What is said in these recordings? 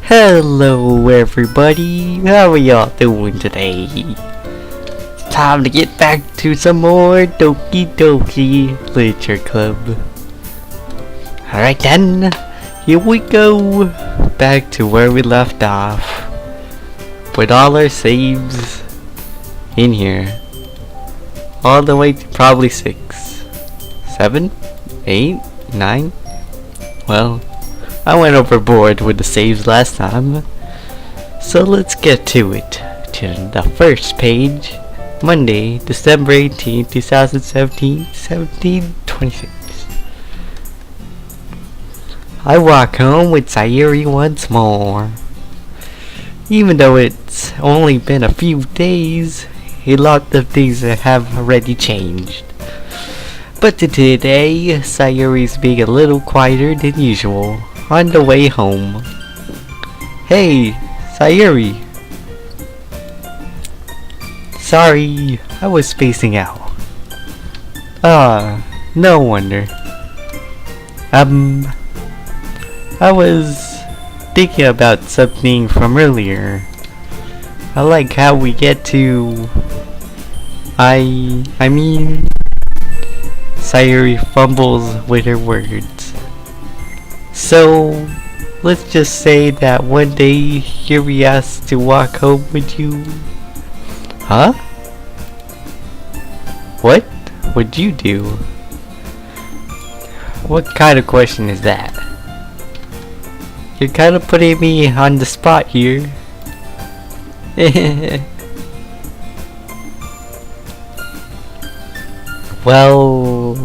Hello everybody, how are y'all doing today? It's time to get back to some more Doki Doki Literature Club. Alright then, here we go, back to where we left off. With all our saves in here. All the way to probably 6, 7, 8, 9. Well, I went overboard with the saves last time. So let's get to it. To the first page. Monday, December 18th, 2017, 17:26. I walk home with Sayuri once more. Even though it's only been a few days, a lot of things have already changed. But today, Sayuri's being a little quieter than usual on the way home. Hey, Sayuri. Sorry, I was spacing out. No wonder. I was thinking about something from earlier. I like how we get to... I mean... Sayuri fumbles with her words. So, let's just say that one day Yuri asked to walk home with you. Huh? What would you do? What kind of question is that? You're kind of putting me on the spot here. Well...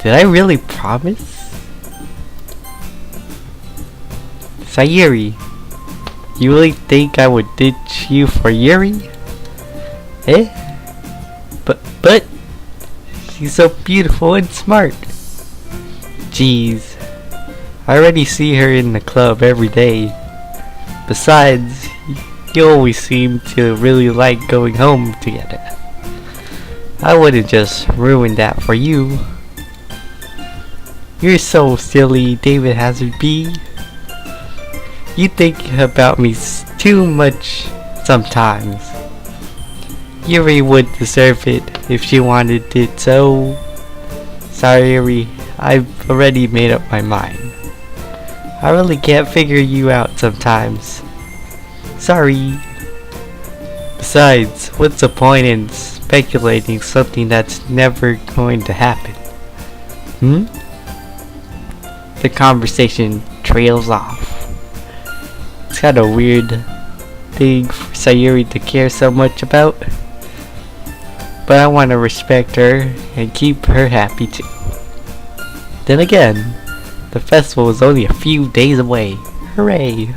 Did I really promise? Sayuri, you really think I would ditch you for Yuri? Eh? But she's so beautiful and smart. Jeez, I already see her in the club every day. Besides, you always seem to really like going home together. I wouldn't just ruin that for you. You're so silly, David Hazard B. You think about me too much sometimes. Yuri would deserve it if she wanted it, so... Sorry, Yuri, I've already made up my mind. I really can't figure you out sometimes. Sorry. Besides, what's the point in speculating something that's never going to happen? The conversation trails off. It's kind of weird thing for Sayuri to care so much about. But I want to respect her and keep her happy too. Then again, the festival is only a few days away. Hooray!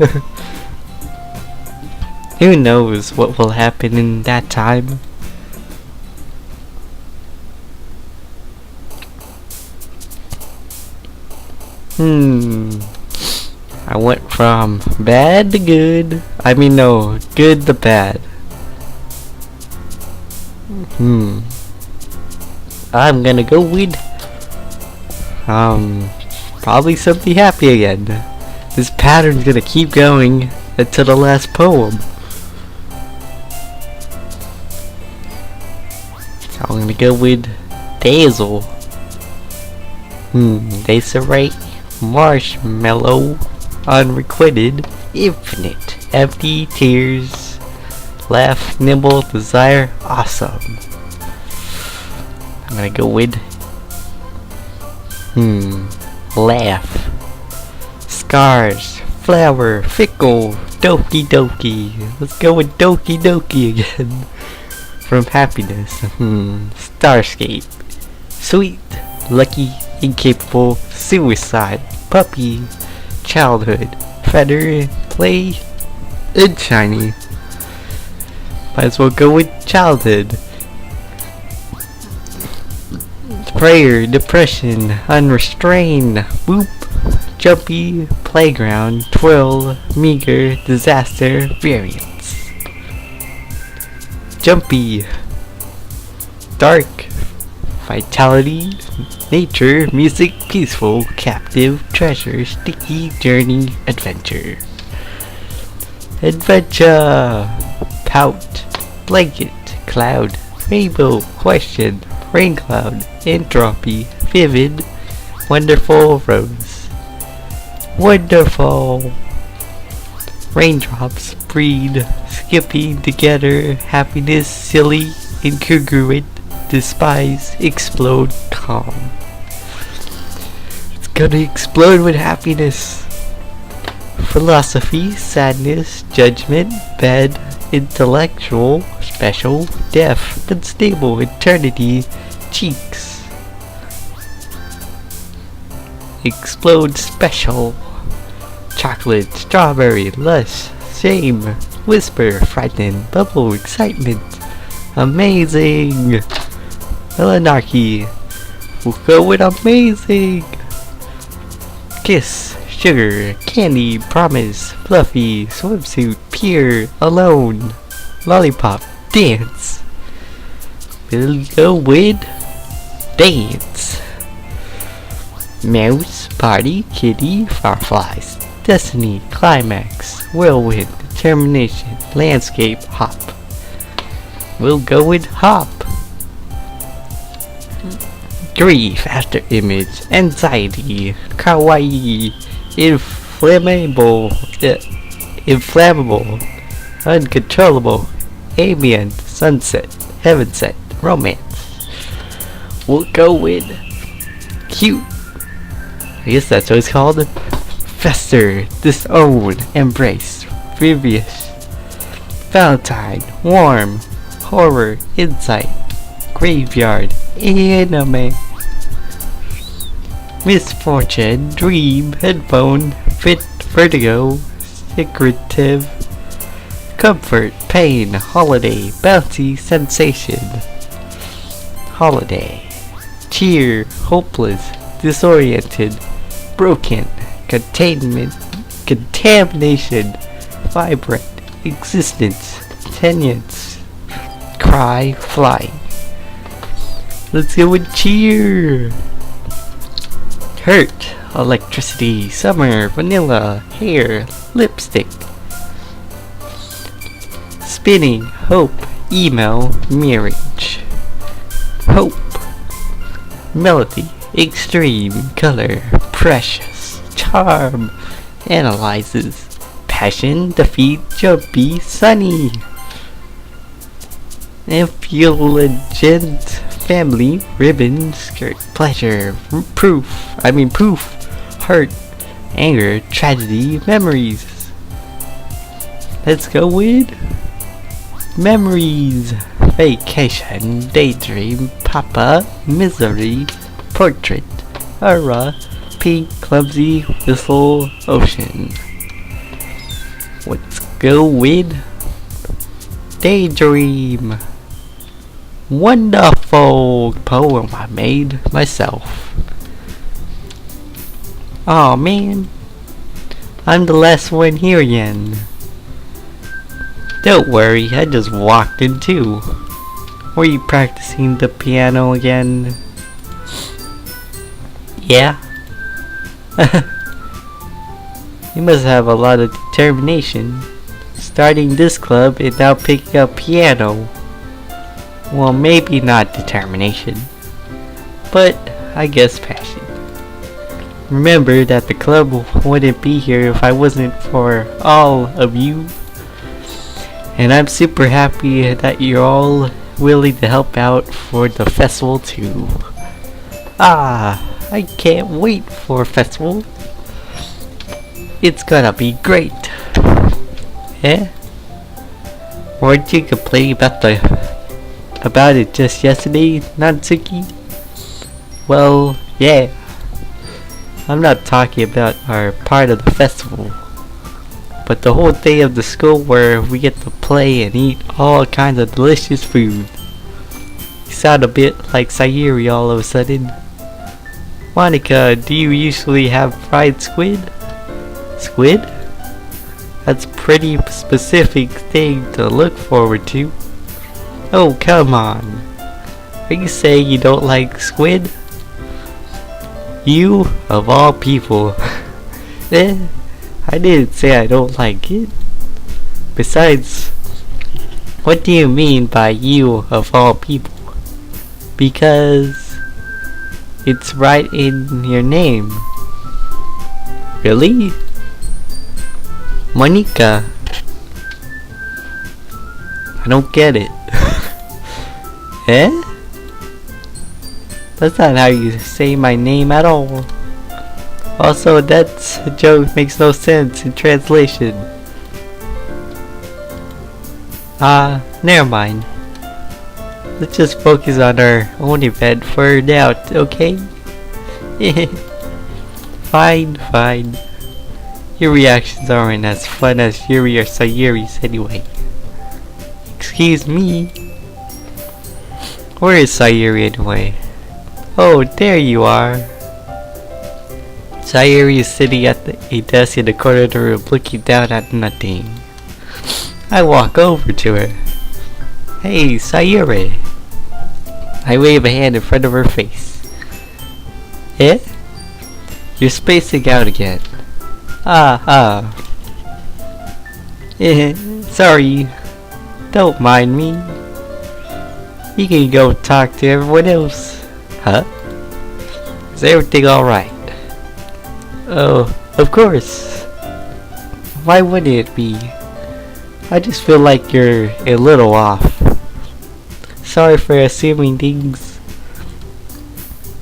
Who knows what will happen in that time? I went from bad to good. I mean, no, good to bad. I'm gonna go with probably something happy again. This pattern's gonna keep going until the last poem. So I'm gonna go with Dazzle. Desiree, Marshmallow, Unrequited, Infinite, Empty, Tears, Laugh, Nimble, Desire, Awesome. I'm gonna go with Laugh, Scars, Flower, Fickle, Doki Doki. Let's go with Doki Doki again. From Happiness, Starscape, Sweet, Lucky, Incapable, Suicide, Puppy, Childhood, Feather, Play, and Shiny. Might as well go with Childhood. Prayer, Depression, Unrestrained, Whoop, Jumpy, Playground, Twirl, Meager, Disaster, Variance. Jumpy, Dark, vitality, nature, music, peaceful, captive, treasure, sticky, journey, adventure. Adventure! Pout, blanket, cloud, rainbow, question, rain cloud, entropy, vivid, wonderful, rose. Wonderful! Raindrops, breed, skipping together, happiness, silly, incongruent, despise, explode, calm. It's gonna explode with happiness. Philosophy, sadness, judgment, bad, intellectual, special, deaf, unstable, eternity, cheeks. Explode, special. Chocolate, strawberry, lush, shame, whisper, frighten, bubble, excitement, amazing. Anarchy. We'll go with amazing. Kiss, sugar, candy, promise, fluffy, swimsuit, pure, alone, lollipop, dance. We'll go with dance. Mouse, party, kitty, fireflies, destiny, climax, whirlwind, determination, landscape, hop. We'll go with hop. Grief, after image, anxiety, kawaii, inflammable, uncontrollable, ambient, sunset, heaven set, romance. We'll go with cute. I guess that's what it's called. Fester, disown, embrace, previous, Valentine, warm, horror, insight, graveyard, anime, misfortune, dream, headphone, vertigo, secretive, comfort, pain, holiday, bouncy, sensation, holiday, cheer, hopeless, disoriented, broken, contamination, vibrant, existence, tenants, cry, fly. Let's go with cheer. Hurt, electricity, summer, vanilla, hair, lipstick. Spinning, hope, email, marriage. Hope, melody, extreme, color, precious, charm, analyzes, passion, defeat, jumpy, sunny, effulgent, family, ribbon, skirt, pleasure, poof, hurt, anger, tragedy, memories. Let's go with memories, vacation, daydream, papa, misery, portrait, aura, pink, clumsy, whistle, ocean. Let's go with daydream. Wonderful poem I made myself. Aw man, I'm the last one here again. Don't worry, I just walked in too. Were you practicing the piano again? Yeah? You must have a lot of determination. Starting this club and now picking up piano. Well, maybe not determination, but I guess passion. Remember that the club wouldn't be here if I wasn't for all of you. And I'm super happy that you're all willing to help out for the festival too. I can't wait for a festival. It's gonna be great. Eh? Weren't you complaining about it just yesterday, Natsuki? Well, yeah. I'm not talking about our part of the festival, but the whole day of the school where we get to play and eat all kinds of delicious food. You sound a bit like Sayuri all of a sudden. Monica, do you usually have fried squid? Squid? That's a pretty specific thing to look forward to. Oh, come on. Are you saying you don't like squid? You, of all people. I didn't say I don't like it. Besides, what do you mean by you of all people? Because it's right in your name. Really? Monica. I don't get it. Eh? That's not how you say my name at all. Also, that joke makes no sense in translation. Never mind. Let's just focus on our own event for now, okay? Fine. Your reactions aren't as fun as Yuri or Sayuri's anyway. Excuse me? Where is Sayuri anyway? Oh, there you are. Sayuri is sitting at a desk in the corner of the room looking down at nothing. I walk over to her. Hey, Sayuri. I wave a hand in front of her face. Eh? You're spacing out again. Sorry. Don't mind me. You can go talk to everyone else. Huh? Is everything alright? Oh, of course. Why wouldn't it be? I just feel like you're a little off. Sorry for assuming things.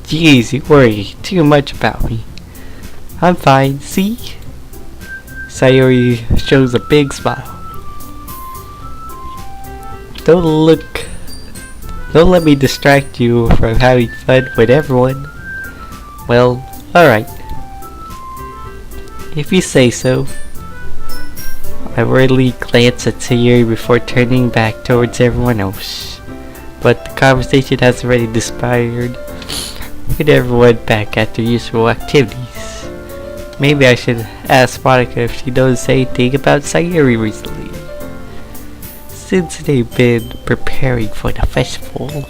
Jeez, you worry too much about me. I'm fine, see? Sayuri shows a big smile. Don't let me distract you from having fun with everyone. Well, alright. If you say so. I worriedly glanced at Sayuri before turning back towards everyone else. But the conversation has already disappeared with everyone back at their usual activities. Maybe I should ask Monica if she knows anything about Sayuri recently. Since they've been preparing for the festival,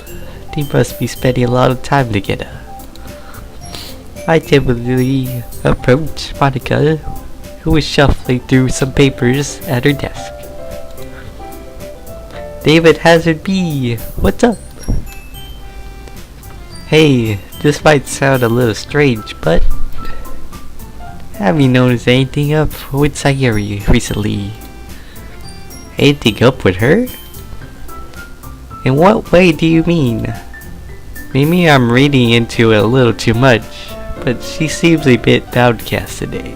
they must be spending a lot of time together. I timidly approached Monica, who was shuffling through some papers at her desk. David Hazard B, what's up? Hey, this might sound a little strange, but have you noticed anything up with Sayuri recently? Anything up with her? In what way do you mean? Maybe I'm reading into it a little too much, but she seems a bit downcast today.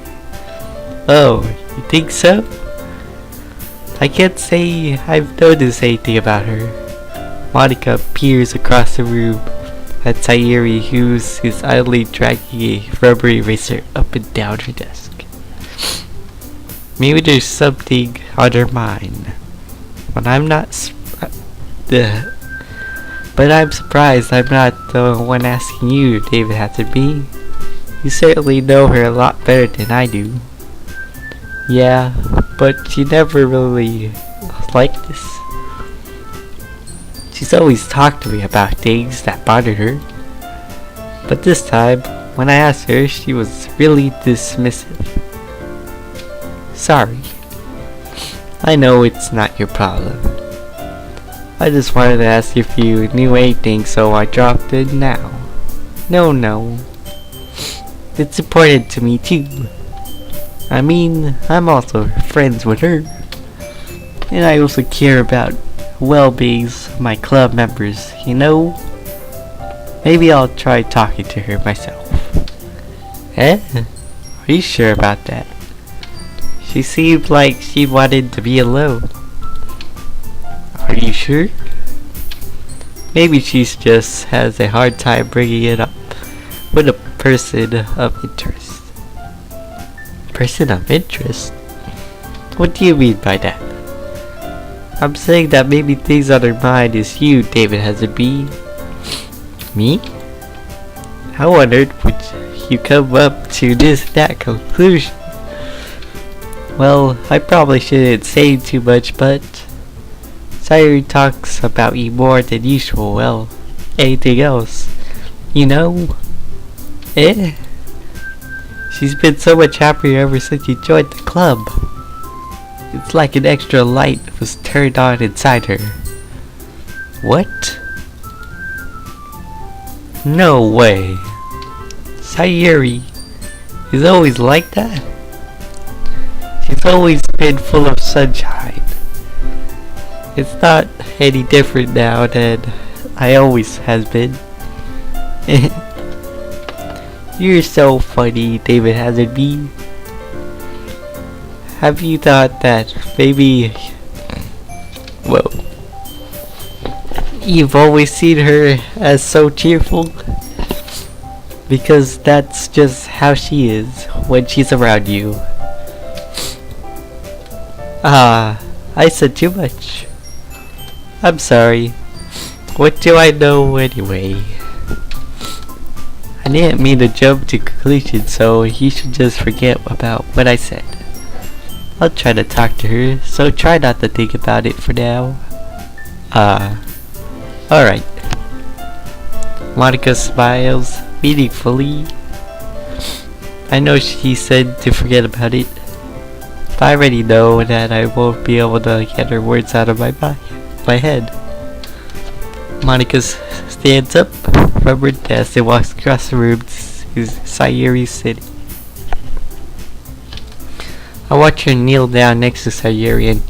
Oh, you think so? I can't say I've noticed anything about her. Monica peers across the room at Sayuri, who is idly dragging a rubber eraser up and down her desk. Maybe there's something on her mind. But I'm surprised I'm not the one asking you, David had to be. You certainly know her a lot better than I do. Yeah, but she never really liked this. She's always talked to me about things that bothered her. But this time, when I asked her, she was really dismissive. Sorry. I know it's not your problem. I just wanted to ask if you knew anything, so I dropped it now. No. It's important to me too. I mean, I'm also friends with her. And I also care about well-beings of my club members, you know? Maybe I'll try talking to her myself. Eh? Are you sure about that? She seemed like she wanted to be alone. Are you sure? Maybe she just has a hard time bringing it up with a person of interest. Person of interest? What do you mean by that? I'm saying that maybe things on her mind is you, David Hazard B. Me? How on earth would you come up to that conclusion? Well, I probably shouldn't say too much, but Sayuri talks about you more than usual. Well, anything else. You know? Eh? She's been so much happier ever since you joined the club. It's like an extra light was turned on inside her. What? No way. Sayuri is always like that? She's always been full of sunshine. It's not any different now than I always has been. You're so funny, David Hazard B. Have you thought that maybe... Whoa. You've always seen her as so cheerful? Because that's just how she is when she's around you. Ah, I said too much. I'm sorry. What do I know anyway? I didn't mean to jump to conclusions, so you should just forget about what I said. I'll try to talk to her, so try not to think about it for now. Alright. Monica smiles meaningfully. I know she said to forget about it, but I already know that I won't be able to get her words out of my head. Monica stands up from her desk and walks across the room to Sayuri's sitting. I watch her kneel down next to Sayuri and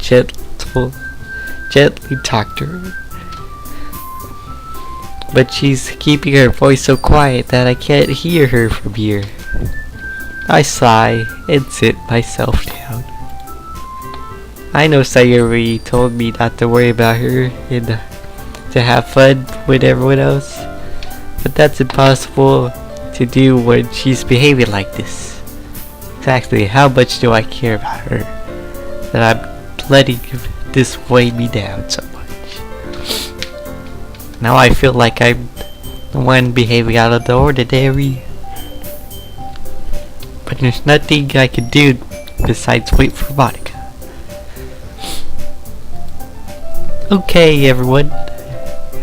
gently talk to her. But she's keeping her voice so quiet that I can't hear her from here. I sigh and sit myself down. I know Sayuri told me not to worry about her and to have fun with everyone else, but that's impossible to do when she's behaving like this. Exactly how much do I care about her that I'm letting this weigh me down so much? Now I feel like I'm the one behaving out of the ordinary. But there's nothing I can do besides wait for Monica. Okay, everyone.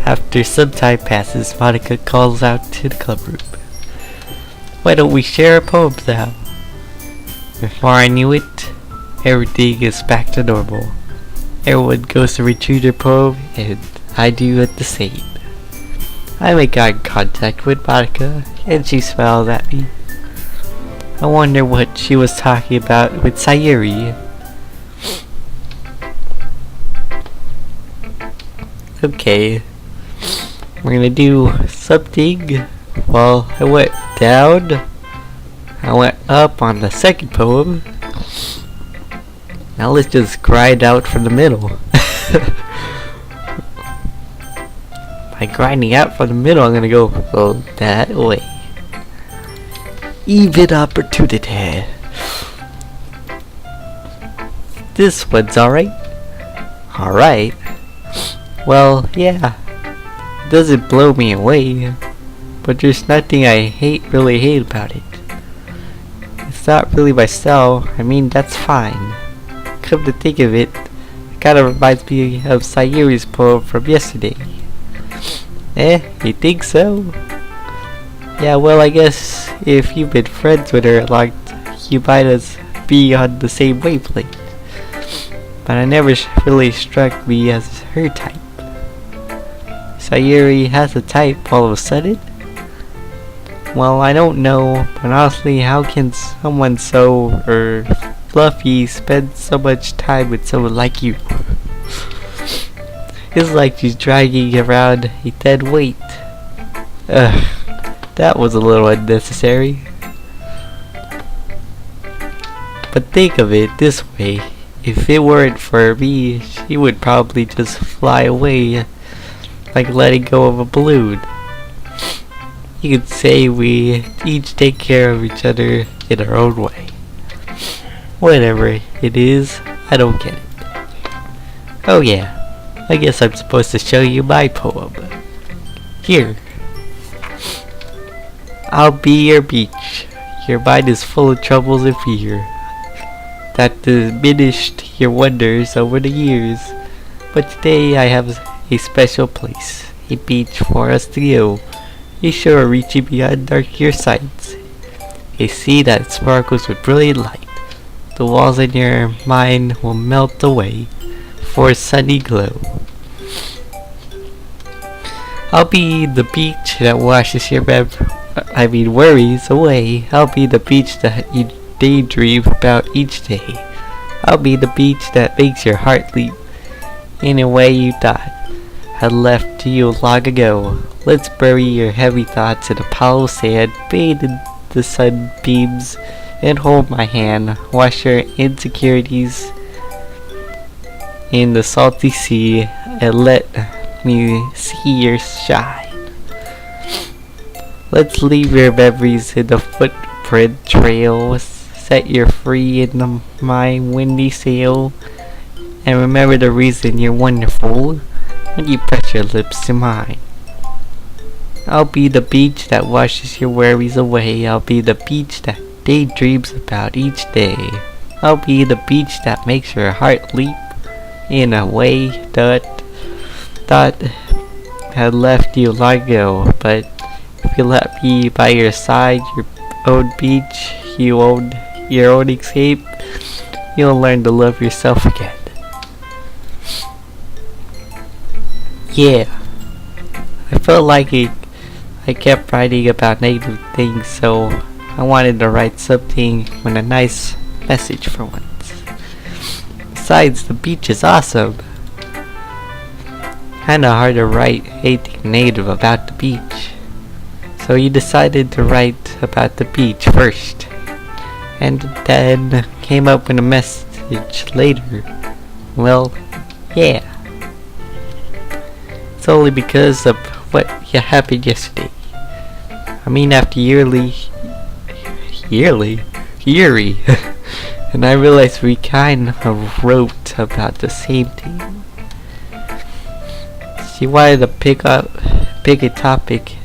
After some time passes, Monica calls out to the club room. Why don't we share a poem now? Before I knew it, everything is back to normal. Everyone goes to retrieve their poem, and I do at the same. I make eye contact with Monica, and she smiles at me. I wonder what she was talking about with Sayuri. Okay, we're gonna do something. Well, I went down, I went up on the second poem. Now let's just grind out from the middle. By grinding out from the middle, I'm gonna go that way. Even opportunity. This one's alright. Alright. Well, yeah. It doesn't blow me away. But there's nothing I really hate about it. It's not really my style. I mean, that's fine. Come to think of it, it kind of reminds me of Sayuri's poem from yesterday. You think so? Yeah, well, I guess if you've been friends with her long, you might as be on the same wavelength. But I never really struck me as her type. Sayuri has a type all of a sudden? Well, I don't know, but honestly, how can someone so, fluffy spend so much time with someone like you? It's like she's dragging around a dead weight. Ugh, that was a little unnecessary. But think of it this way, if it weren't for me, she would probably just fly away, like letting go of a balloon. You could say we each take care of each other in our own way. Whatever it is, I don't get it. Oh yeah, I guess I'm supposed to show you my poem. Here. I'll be your beach. Your mind is full of troubles and fear that diminished your wonders over the years. But today I have a special place a beach for us to go, a shore reaching beyond our clear sights, a sea that sparkles with brilliant light. The walls in your mind will melt away for a sunny glow. I'll be the beach that washes your worries away. I'll be the beach that you daydream about each day. I'll be the beach that makes your heart leap in a way you thought had left to you long ago. Let's bury your heavy thoughts in a pile of sand, bathe in the sunbeams, and hold my hand. Wash your insecurities in the salty sea, and let me see your shine. Let's leave your memories in the footprint trail. Set you free in my windy sail. And remember the reason you're wonderful when you press your lips to mine. I'll be the beach that washes your worries away. I'll be the beach that daydreams about each day. I'll be the beach that makes your heart leap in a way that had left you long ago. But if you let me by your side, your own beach, you own your own escape, you'll learn to love yourself again. Yeah, I felt like I kept writing about negative things, so I wanted to write something with a nice message for once. Besides, the beach is awesome. Kinda hard to write anything negative about the beach. So you decided to write about the beach first, and then came up with a message later. Well, yeah. It's only because of what happened yesterday. I mean, after yearly, and I realized we kind of wrote about the same thing. She wanted to pick a topic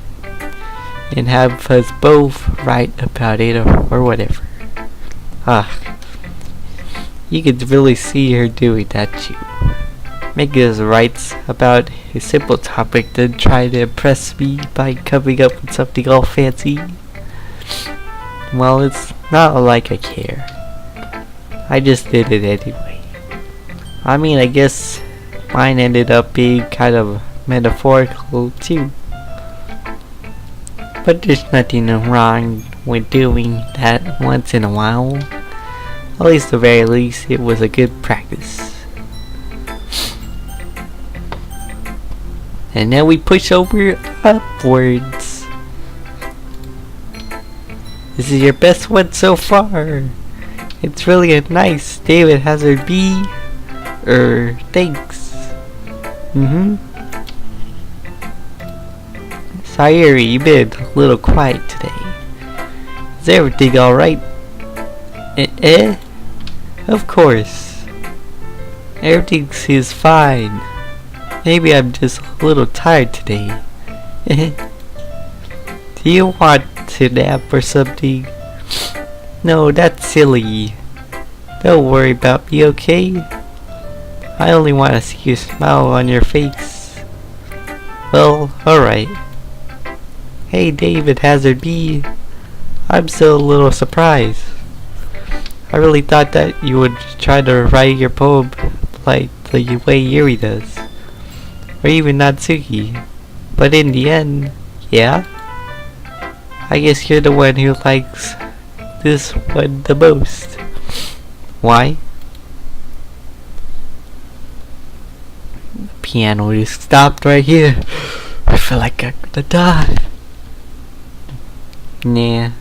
and have us both write about it or whatever. You could really see her doing that too. Making us write about a simple topic, then try to impress me by coming up with something all fancy. Well, it's not like I care. I just did it anyway. I mean, I guess mine ended up being kind of metaphorical too. But there's nothing wrong with doing that once in a while. At least at the very least, it was a good practice. And now we push over upwards. This is your best one so far. It's really a nice David Hazard B. Thanks. Sayuri, you've been a little quiet today. Is everything alright? Of course. Everything is fine. Maybe I'm just a little tired today. Do you want to nap or something? No, that's silly. Don't worry about me, okay? I only want to see you smile on your face. Well, alright. Hey, David Hazard B. I'm still a little surprised. I really thought that you would try to write your poem like the way Yuri does. Or even Natsuki. But in the end, yeah? I guess you're the one who likes this one the most. Why? The piano just stopped right here. I feel like I'm gonna die. Nah.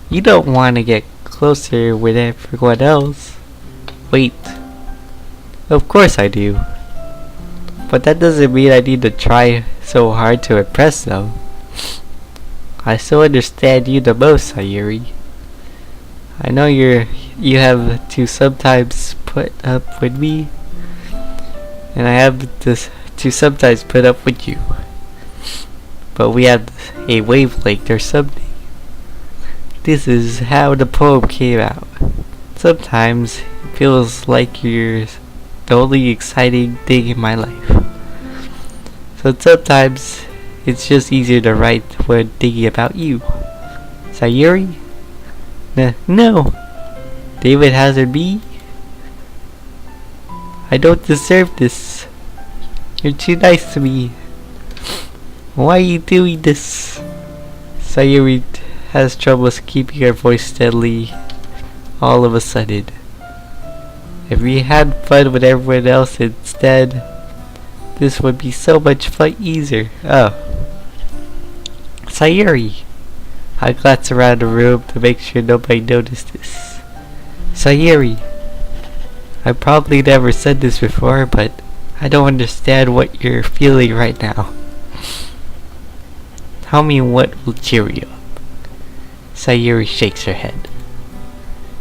You don't want to get closer with everyone else. Wait. Of course I do. But that doesn't mean I need to try so hard to impress them. I still understand you the most, Sayuri. I know you have to sometimes put up with me, and I have to sometimes put up with you. But we have a wavelength or something. This is how the poem came out. Sometimes it feels like you're the only exciting thing in my life. So sometimes it's just easier to write when thinking about you. Sayuri? No. David Hazard B? I don't deserve this. You're too nice to me. Why are you doing this? Sayuri has troubles keeping her voice steadily all of a sudden. If we had fun with everyone else instead, this would be so much fun easier. Oh. Sayuri! I glance around the room to make sure nobody noticed this. Sayuri! I probably never said this before, but I don't understand what you're feeling right now. Tell me what will cheer you up. Sayuri shakes her head.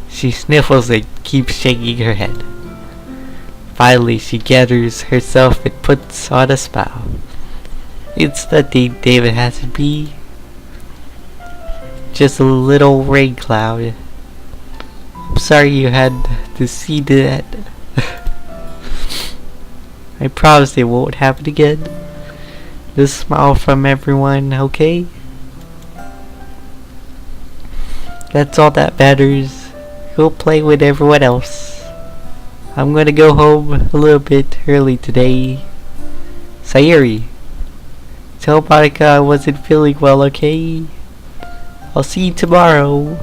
She sniffles and keeps shaking her head. Finally, she gathers herself and puts on a smile. It's nothing, David has to be. Just a little rain cloud. I'm sorry you had to see that. I promise it won't happen again. Just smile from everyone, okay? That's all that matters. Go play with everyone else. I'm gonna go home a little bit early today. Sayuri, tell Monica I wasn't feeling well, okay? I'll see you tomorrow.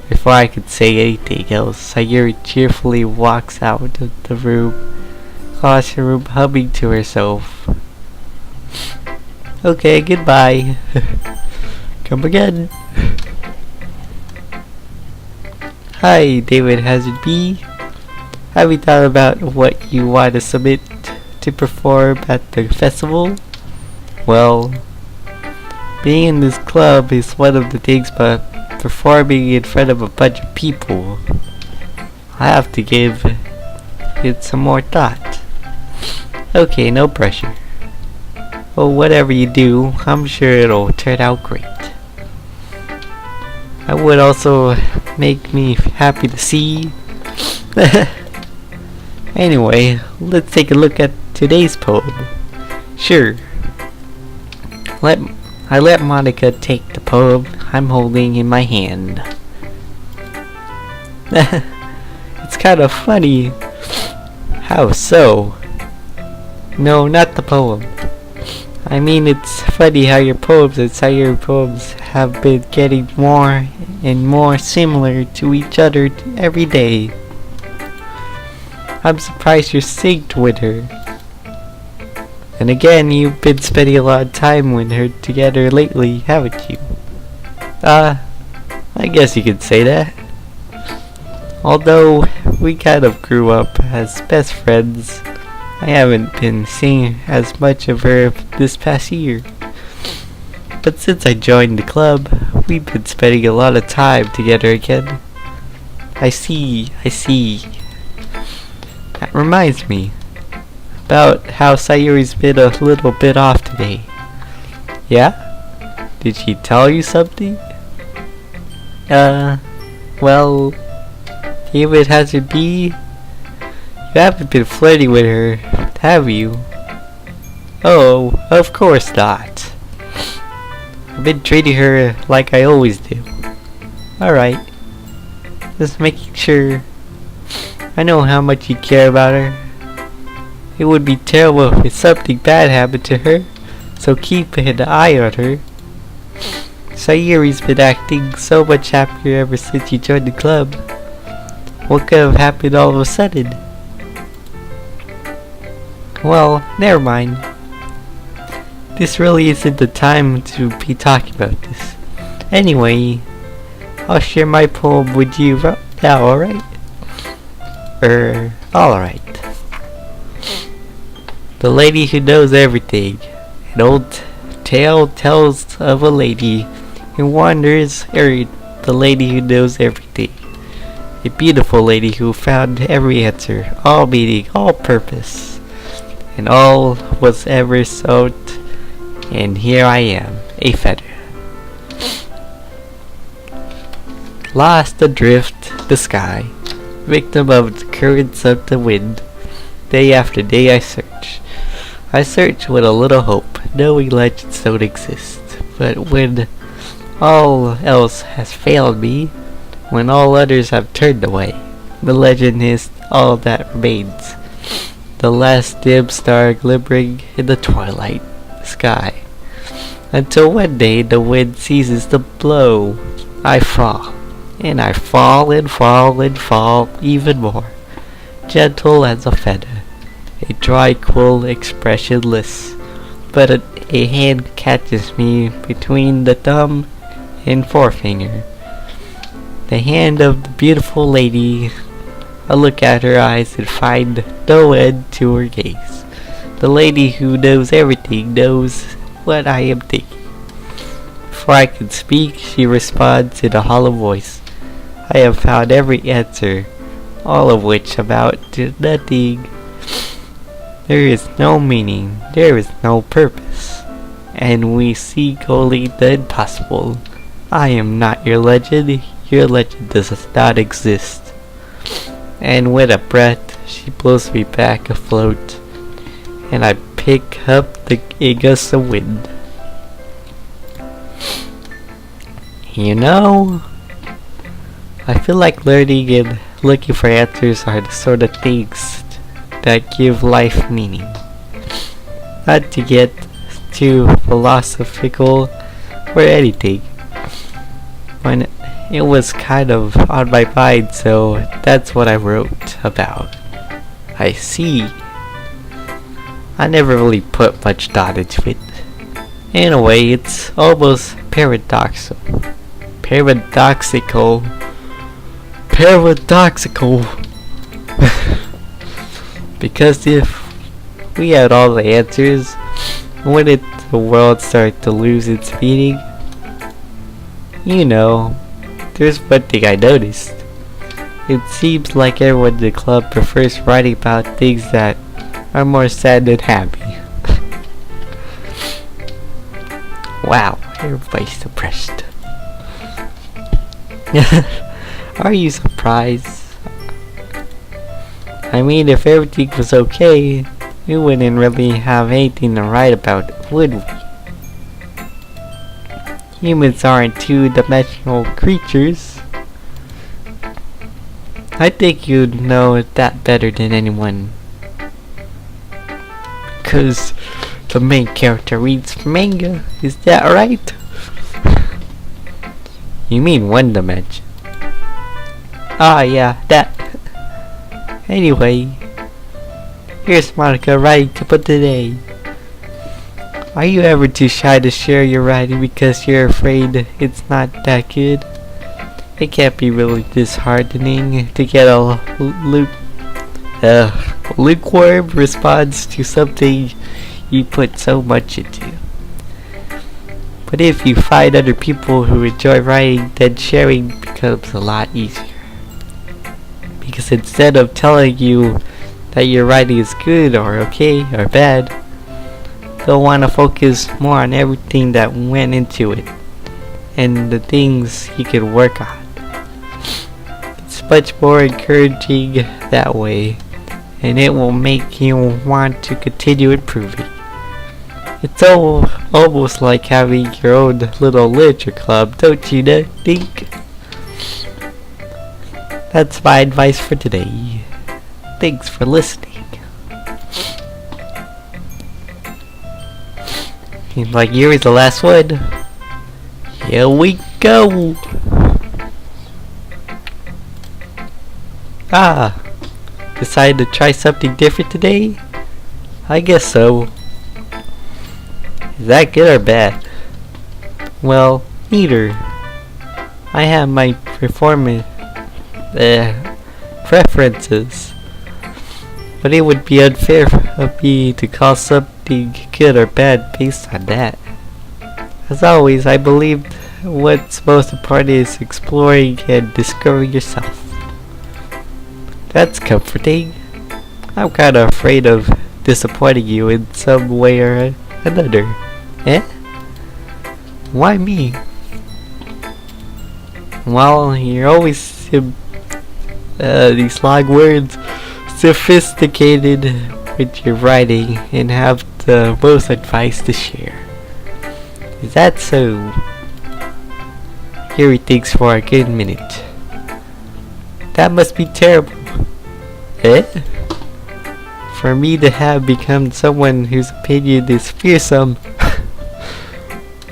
Before I could say anything else, Sayuri cheerfully walks out of the room, across the room humming to herself. Okay, goodbye. Come again. Hi, David Hazard B. Have you thought about what you want to submit to perform at the festival? Well, being in this club is one of the things, but performing in front of a bunch of people, I have to give it some more thought. Okay, no pressure. Well, whatever you do, I'm sure it'll turn out great. It would also make me happy to see. Anyway, let's take a look at today's poem. Sure. I let Monica take the poem I'm holding in my hand. It's kind of funny. How so? No, not the poem. I mean, it's funny how your poems and Sayuri poems have been getting more and more similar to each other every day. I'm surprised you're synced with her. And again, you've been spending a lot of time with her together lately, haven't you? I guess you could say that. Although we kind of grew up as best friends, I haven't been seeing as much of her this past year. But since I joined the club, we've been spending a lot of time together again. I see. That reminds me about how Sayuri's been a little bit off today. Yeah? Did she tell you something? Well, David Hazard B, you haven't been flirting with her, have you? Oh, of course not. I've been treating her like I always do. Alright. Just making sure. I know how much you care about her. It would be terrible if something bad happened to her, so keep an eye on her. Sayuri's been acting so much happier ever since you joined the club. What could have happened all of a sudden? Well, never mind. This really isn't the time to be talking about this. Anyway, I'll share my poem with you right now, alright? Alright. The lady who knows everything. An old tale tells of a lady who wanders, the lady who knows everything. A beautiful lady who found every answer, all meaning, all purpose, and all was ever sought, and here I am, a feather. Lost adrift the sky, victim of the currents of the wind. Day after day I search. I search with a little hope, knowing legends don't exist. But when all else has failed me, when all others have turned away, the legend is all that remains. The last dim star glimmering in the twilight sky. Until one day the wind ceases to blow, I fall. And I fall and fall and fall even more, gentle as a feather, a tranquil, expressionless, but a hand catches me between the thumb and forefinger. The hand of the beautiful lady. I look at her eyes and find no end to her gaze. The lady who knows everything knows what I am thinking. Before I can speak, she responds in a hollow voice. I have found every answer, all of which amount to nothing. There is no meaning, there is no purpose, and we seek only the impossible. I am not your legend does not exist. And with a breath, she blows me back afloat, and I pick up a gust of wind. You know, I feel like learning and looking for answers are the sort of things that give life meaning. Not to get too philosophical or anything, when it was kind of on my mind, so that's what I wrote about. I see. I never really put much thought into it. In a way, it's almost paradoxical. Because if we had all the answers, wouldn't the world start to lose its meaning? You know, there's one thing I noticed. It seems like everyone in the club prefers writing about things that are more sad than happy. Wow, everybody's depressed. Are you surprised? I mean, if everything was okay, we wouldn't really have anything to write about, would we? Humans aren't two-dimensional creatures. I think you'd know that better than anyone. 'Cause the main character reads manga, is that right? You mean one dimension? Ah, yeah, that. Anyway, here's Monica writing for today. Are you ever too shy to share your writing because you're afraid it's not that good? It can't be really disheartening to get a lukewarm response to something you put so much into. But if you find other people who enjoy writing, then sharing becomes a lot easier. Because instead of telling you that your writing is good or okay or bad, they'll want to focus more on everything that went into it and the things you can work on. It's much more encouraging that way, and it will make you want to continue improving. It's almost like having your own little literature club, don't you think? That's my advice for today. Thanks for listening. Seems like yours is the last one. Here we go. Decided to try something different today? I guess so. Is that good or bad? Well, neither. I have my preferences, but it would be unfair of me to call something good or bad based on that. As always, I believe what's most important is exploring and discovering yourself. That's comforting. I'm kinda afraid of disappointing you in some way or another. Eh? Why me? Well, you're always these long words, sophisticated with your writing, and have the most advice to share. Is that so? Here he thinks for a good minute. That must be terrible. Eh? For me to have become someone whose opinion is fearsome.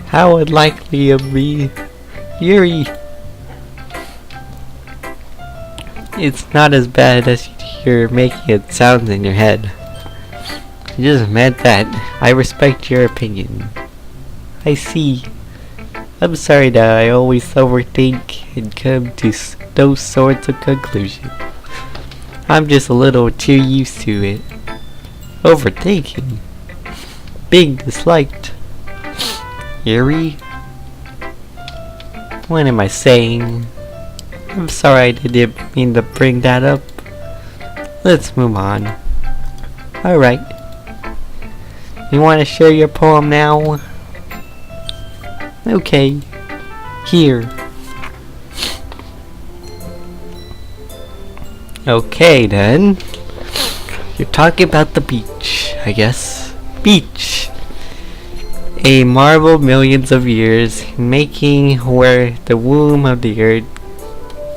How unlikely of me. Yuri. It's not as bad as you're making it sound in your head. I just meant that I respect your opinion. I see. I'm sorry that I always overthink and come to those sorts of conclusions. I'm just a little too used to it. Overthinking? Being disliked? Yuri? What am I saying? I'm sorry I didn't mean to bring that up. Let's move on. Alright. You want to share your poem now? Okay. Here. Okay then. You're talking about the beach, I guess. Beach! A marvel millions of years in making, where the womb of the earth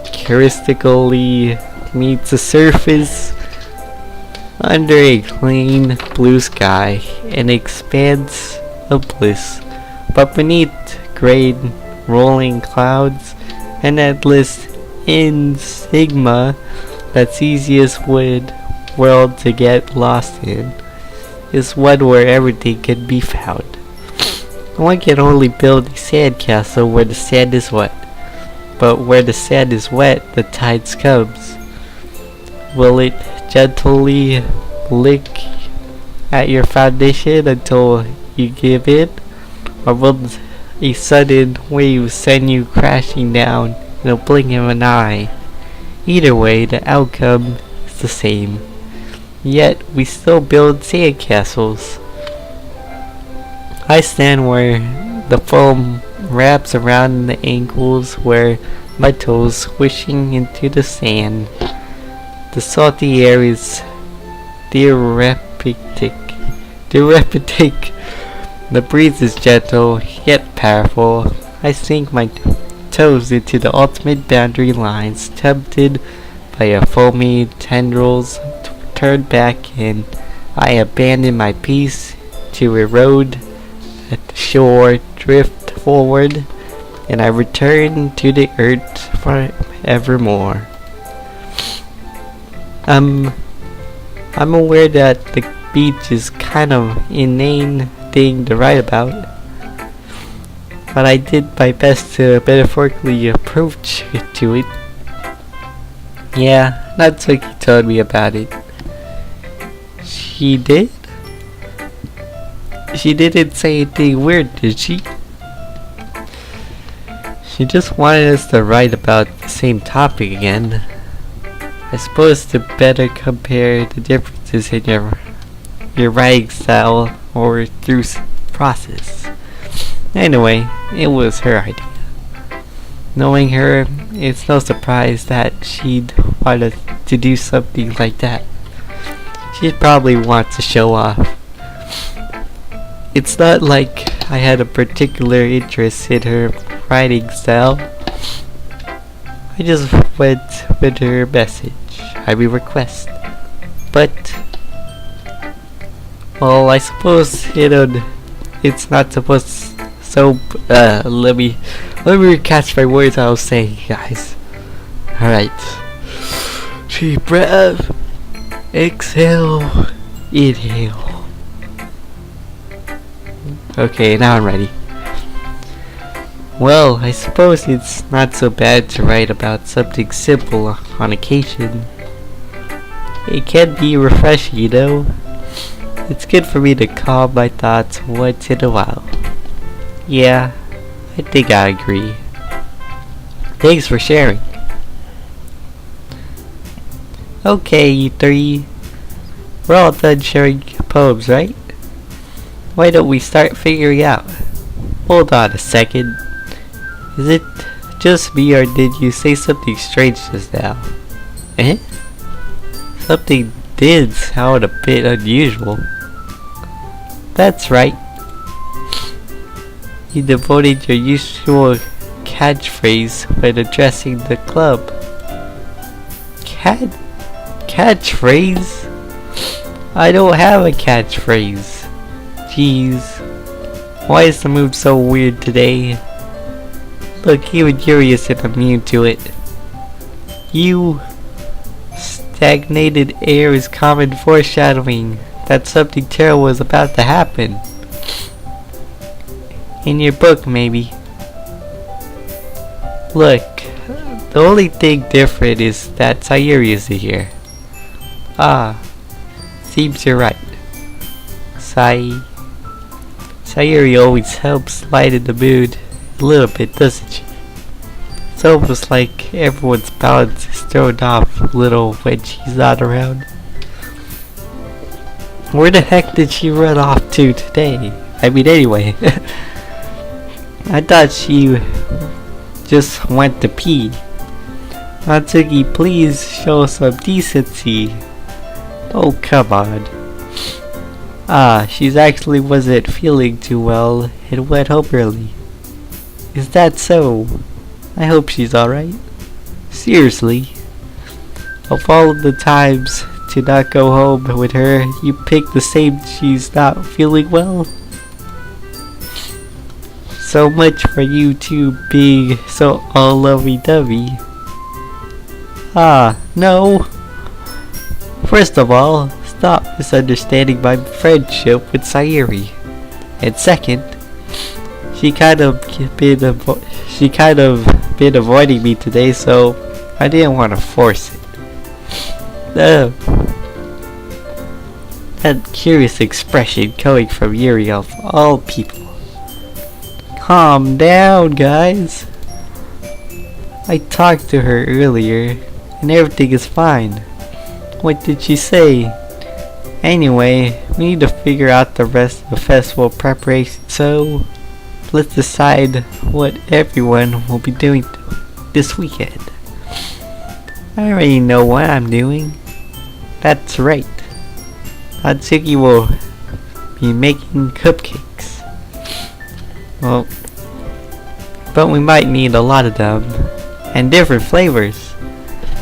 characteristically meets the surface under a clean blue sky, an expanse of bliss, but beneath great rolling clouds, an endless enigma that's easiest world to get lost in, is one where everything can be found. One can only build a sandcastle where the sand is wet, but where the sand is wet, the tides comes. Will it gently lick at your foundation until you give in, or will a sudden wave send you crashing down in a blink of an eye? Either way, the outcome is the same. Yet we still build sandcastles. I stand where the foam wraps around the ankles, where my toes swishing into the sand. The salty air is therapeutic. The breeze is gentle yet powerful. I sink my toes into the ultimate boundary lines, tempted by a foamy tendrils turned back, and I abandon my peace to erode at the shore, drift forward, and I return to the earth forevermore. I'm aware that the beach is kind of inane thing to write about, but I did my best to metaphorically approach to it. Yeah, Natsuki told me about it. She did? She didn't say anything weird, did she? She just wanted us to write about the same topic again. I suppose to better compare the differences in your writing style or through process. Anyway, it was her idea. Knowing her, it's no surprise that she'd want us to do something like that. She probably wants to show off. It's not like I had a particular interest in her writing style. I just went with her message, request. But, well, I suppose it's not supposed so, let me catch my words I was saying, guys. Alright. Deep breath. Exhale. Inhale. Okay, now I'm ready. Well, I suppose it's not so bad to write about something simple on occasion. It can be refreshing, you know. It's good for me to calm my thoughts once in a while. Yeah, I think I agree. Thanks for sharing. Okay, you three. We're all done sharing poems, right? Why don't we start figuring out? Hold on a second. Is it just me, or did you say something strange just now? Eh? Something did sound a bit unusual. That's right. You devoted your usual catchphrase when addressing the club. Catchphrase? I don't have a catchphrase. Jeez. Why is the mood so weird today? Look, even Yuri isn't immune to it. You... Stagnated air is common foreshadowing that something terrible is about to happen. In your book, maybe. Look, the only thing different is that Sayuri isn't here. Ah, seems you're right. Sayuri always helps lighten the mood a little bit, doesn't she? It's almost like everyone's balance is thrown off a little when she's not around. Where the heck did she run off to today? I mean, anyway. I thought she just went to pee. Natsuki, please show some decency. Oh, come on. Ah, she's actually wasn't feeling too well and went home early. Is that so? I hope she's alright. Seriously. Of all of the times to not go home with her, you pick the same she's not feeling well? So much for you two being so all lovey-dovey. Ah, no. First of all, stop misunderstanding my friendship with Sayuri. And second, she kind of been avoiding me today, so I didn't want to force it. That curious expression coming from Yuri of all people. Calm down, guys. I talked to her earlier, and everything is fine. What did she say? Anyway, we need to figure out the rest of the festival preparation, so let's decide what everyone will be doing this weekend. I already know what I'm doing. That's right. Natsuki will be making cupcakes. Well, but we might need a lot of them, and different flavors.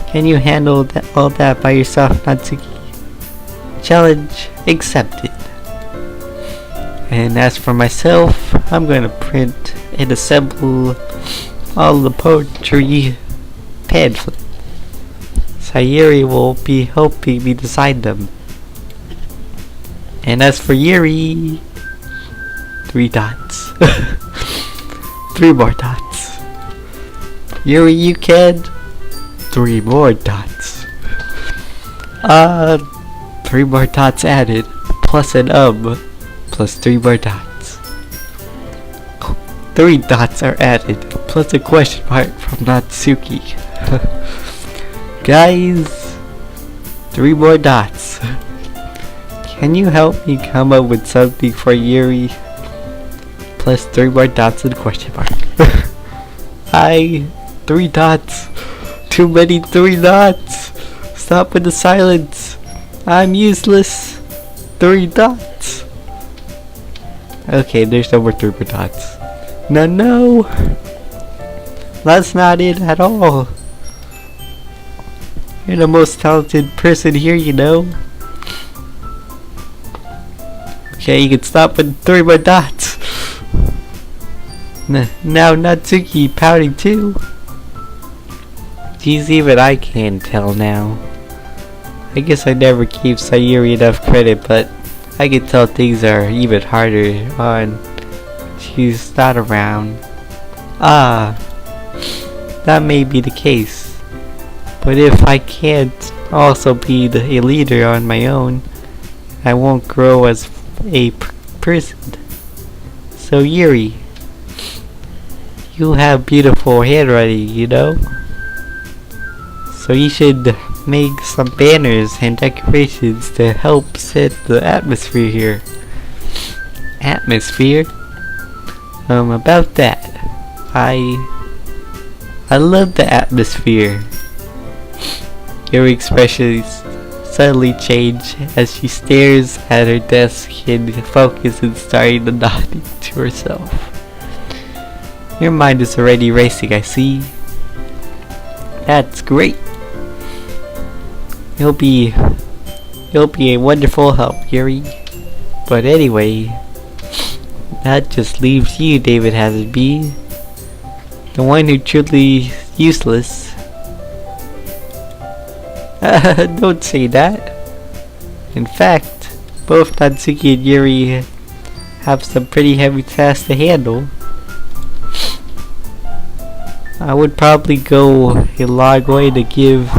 Can you handle all that by yourself, Natsuki? Challenge accepted. And as for myself, I'm gonna print and assemble all the poetry pamphlets. Sayuri will be helping me design them. And as for Yuri, 3 dots. 3 more dots. Yuri, you can. 3 more dots. 3 more dots added, plus an plus 3 more dots. 3 dots are added, plus a question mark from Natsuki. Guys, 3 more dots. Can you help me come up with something for Yuri? Plus 3 more dots and a question mark. 3 dots. Too many 3 dots. Stop with the silence. I'm useless. 3 dots. Okay, there's no more 3 more dots. No. That's not it at all. You're the most talented person here, you know. Okay, you can stop with 3 more dots. Now Natsuki pouting too. Geez, even I can't tell now. I guess I never gave Sayuri enough credit, but I can tell things are even harder on she's not around. Ah, that may be the case. But if I can't also be a leader on my own, I won't grow as a person. So Yuri, you have beautiful handwriting, you know? So you should make some banners and decorations to help set the atmosphere here. Atmosphere? About that, I love the atmosphere. Your expression suddenly change as she stares at her desk and focuses, starting to nod to herself. Your mind is already racing, I see. That's great. You'll be a wonderful help, Yuri. But anyway, that just leaves you, David Hasby, the one who truly useless. Don't say that. In fact, both Natsuki and Yuri have some pretty heavy tasks to handle. I would probably go a long way to give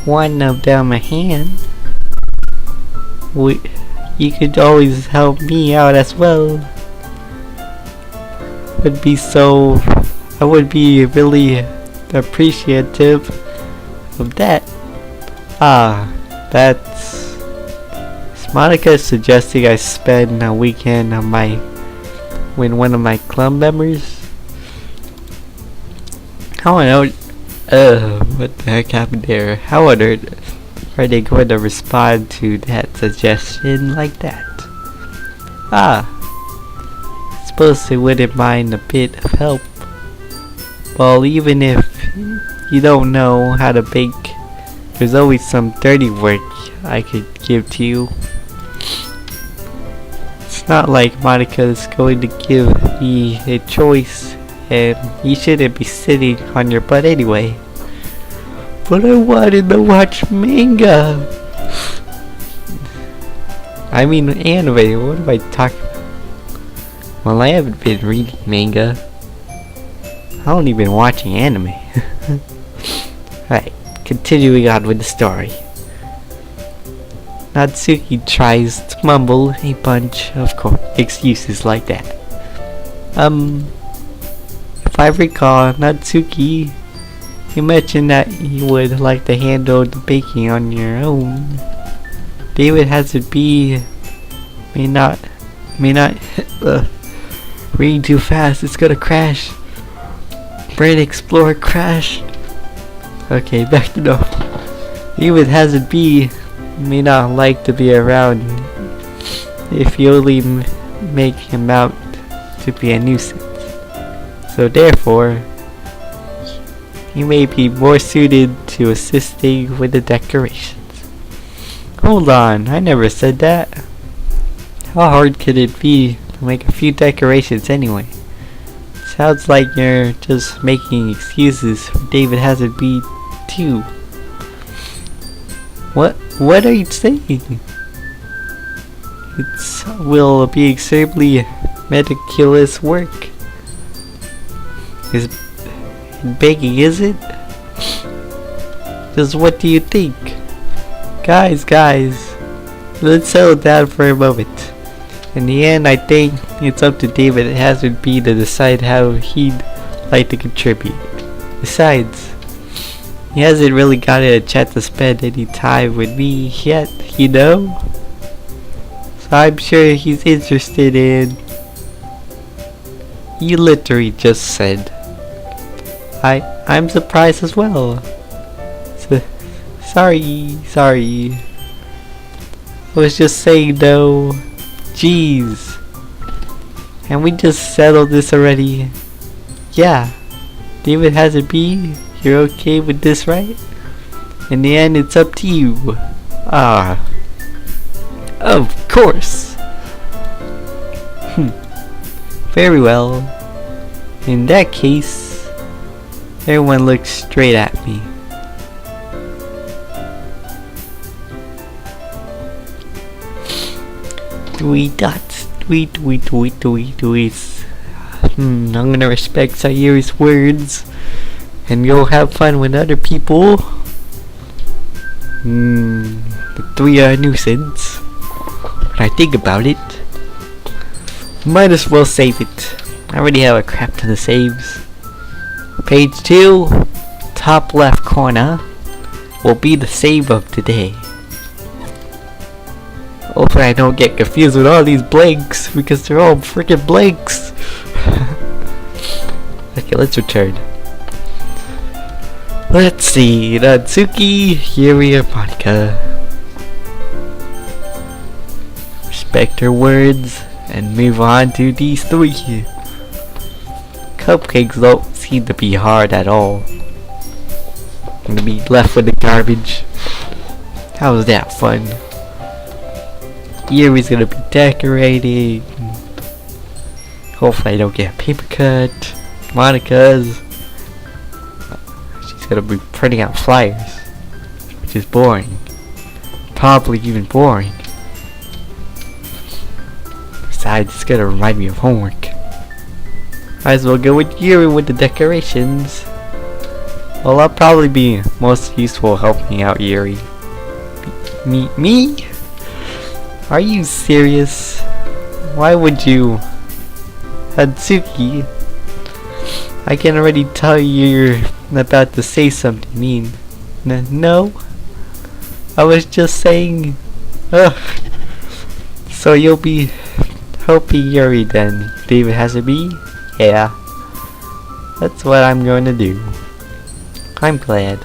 one of them a hand. You could always help me out as well. I would be really appreciative of that. That's... Monica is suggesting I spend a weekend on with one of my club members. How on earth, what the heck happened there? How on earth are they going to respond to that suggestion like that? Suppose they wouldn't mind a bit of help. Well, even if you don't know how to bake, there's always some dirty work I could give to you. It's not like Monica's going to give me a choice, and you shouldn't be sitting on your butt anyway. But I wanted to watch manga. I mean anime, what am I talking about? Well, I haven't been reading manga. I only been watching anime. Alright, continuing on with the story. Natsuki tries to mumble a bunch of excuses like that. If I recall, Natsuki, you mentioned that you would like to handle the baking on your own. David has to be may not read too fast, it's gonna crash. Brain Explorer crashed. Okay, back to normal. David has to be may not like to be around if you only make him out to be a nuisance. So therefore, he may be more suited to assisting with the decorations. Hold on, I never said that. How hard could it be to make a few decorations anyway? Sounds like you're just making excuses for David Hazard B too. What are you saying? It will be extremely meticulous work. Is baking, is it? Just what do you think? Guys, let's settle down for a moment. In the end, I think it's up to David Hazard B to decide how he'd like to contribute. Besides, he hasn't really gotten a chance to spend any time with me yet, you know? So I'm sure he's interested in... You literally just said. I'm surprised as well. Sorry. I was just saying though. Jeez. Can we just settle this already? Yeah. David has a B. You're okay with this, right? In the end, it's up to you. Of course. Very well. In that case, everyone looks straight at me. Tweet. I'm gonna respect Sayuri's words and go have fun with other people. The three are a nuisance. When I think about it, might as well save it. I already have a crap ton of saves. Page 2, top left corner, will be the save of today. Hopefully I don't get confused with all these blanks, because they're all freaking blanks. Okay, let's return. Let's see, Natsuki, Yuri, and Monica. respect her words and move on to these 3. Cupcakes don't seem to be hard at all. I'm gonna be left with the garbage. How's that fun? Yuri's gonna be decorating. Hopefully I don't get a paper cut. Monica's. She's gonna be printing out flyers, which is boring. Probably even boring. Besides, it's gonna remind me of homework. Might as well go with Yuri with the decorations. Well, I'll probably be most useful helping out Yuri. Me? Are you serious? Why would you? Hatsuki, I can already tell you're about to say something mean. No? I was just saying... Ugh. So you'll be helping Yuri then, David Hasabi? Yeah. That's what I'm going to do. I'm glad.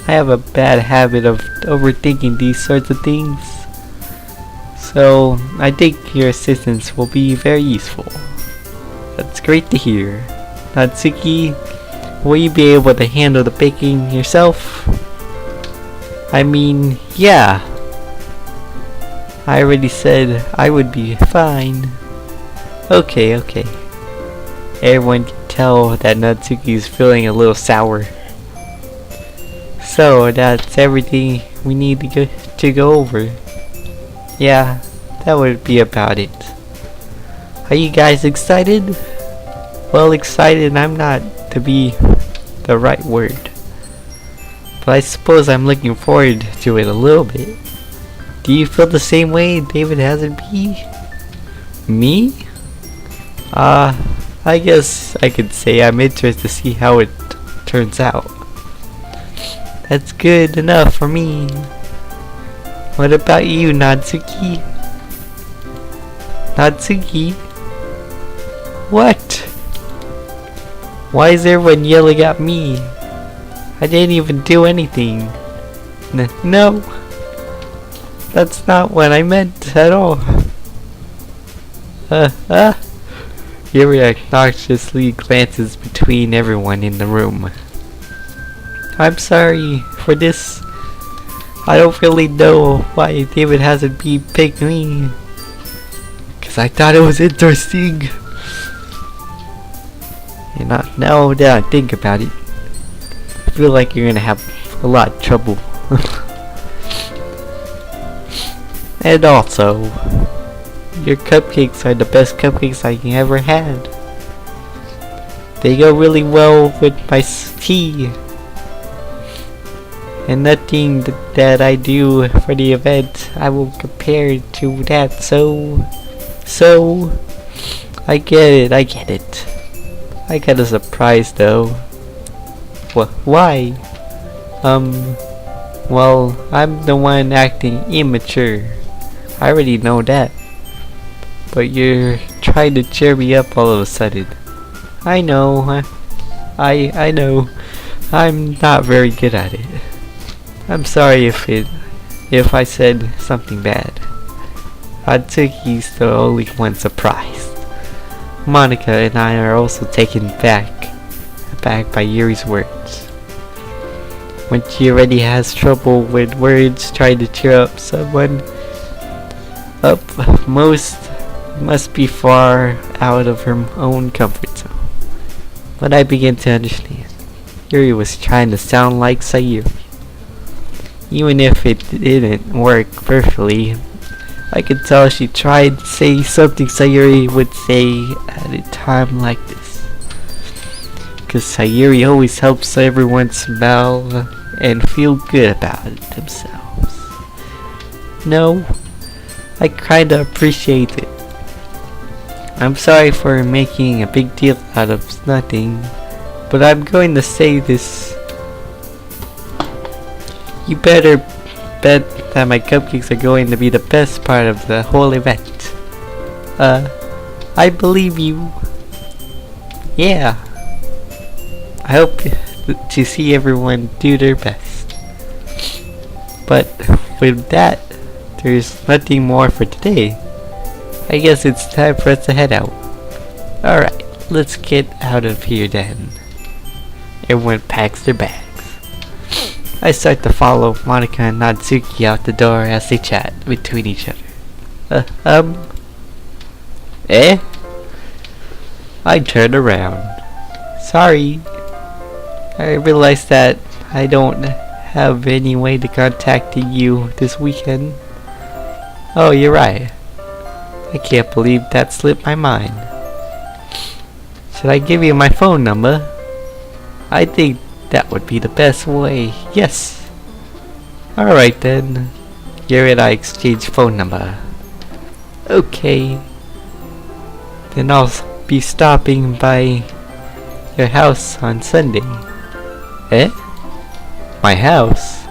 I have a bad habit of overthinking these sorts of things. So, I think your assistance will be very useful. That's great to hear. Natsuki, will you be able to handle the baking yourself? I mean, yeah. I already said I would be fine. Okay. Everyone can tell that Natsuki is feeling a little sour. So that's everything we need to go over. Yeah, that would be about it. Are you guys excited? Well, excited I'm not to be the right word. But I suppose I'm looking forward to it a little bit. Do you feel the same way David hasn't been? Me? I guess I could say I'm interested to see how it turns out. That's good enough for me. What about you, Natsuki? Natsuki? What? Why is everyone yelling at me? I didn't even do anything. No. That's not what I meant at all. Yuri obnoxiously glances between everyone in the room. I'm sorry for this. I don't really know why David hasn't been picking me. Cause I thought it was interesting. And now that I think about it, I feel like you're gonna have a lot of trouble. And also, your cupcakes are the best cupcakes I ever had. They go really well with my tea. And nothing that I do for the event I will compare to that, so I get it. I got a surprise though. Why? Well, I'm the one acting immature. I already know that. But you're trying to cheer me up all of a sudden. I know. I know. I'm not very good at it. I'm sorry if I said something bad. Atsuki's the only one surprised. Monica and I are also taken back by Yuri's words. When she already has trouble with words trying to cheer up someone, must be far out of her own comfort zone. But I begin to understand. Yuri was trying to sound like Sayuri. Even if it didn't work perfectly, I could tell she tried to say something Sayuri would say at a time like this. Cause Sayuri always helps everyone smile and feel good about it themselves. No, I kinda appreciate it. I'm sorry for making a big deal out of nothing, but I'm going to say this. You better bet that my cupcakes are going to be the best part of the whole event. I believe you. Yeah. I hope to see everyone do their best. But with that, there's nothing more for today. I guess it's time for us to head out. Alright, let's get out of here then. Everyone packs their bags. I start to follow Monica and Natsuki out the door as they chat between each other. Eh? I turn around. Sorry. I realized that I don't have any way to contact you this weekend. Oh, you're right. I can't believe that slipped my mind. Should I give you my phone number? I think that would be the best way. Yes. Alright then. Yuri and I exchange phone number. Okay. Then I'll be stopping by your house on Sunday. Eh? My house?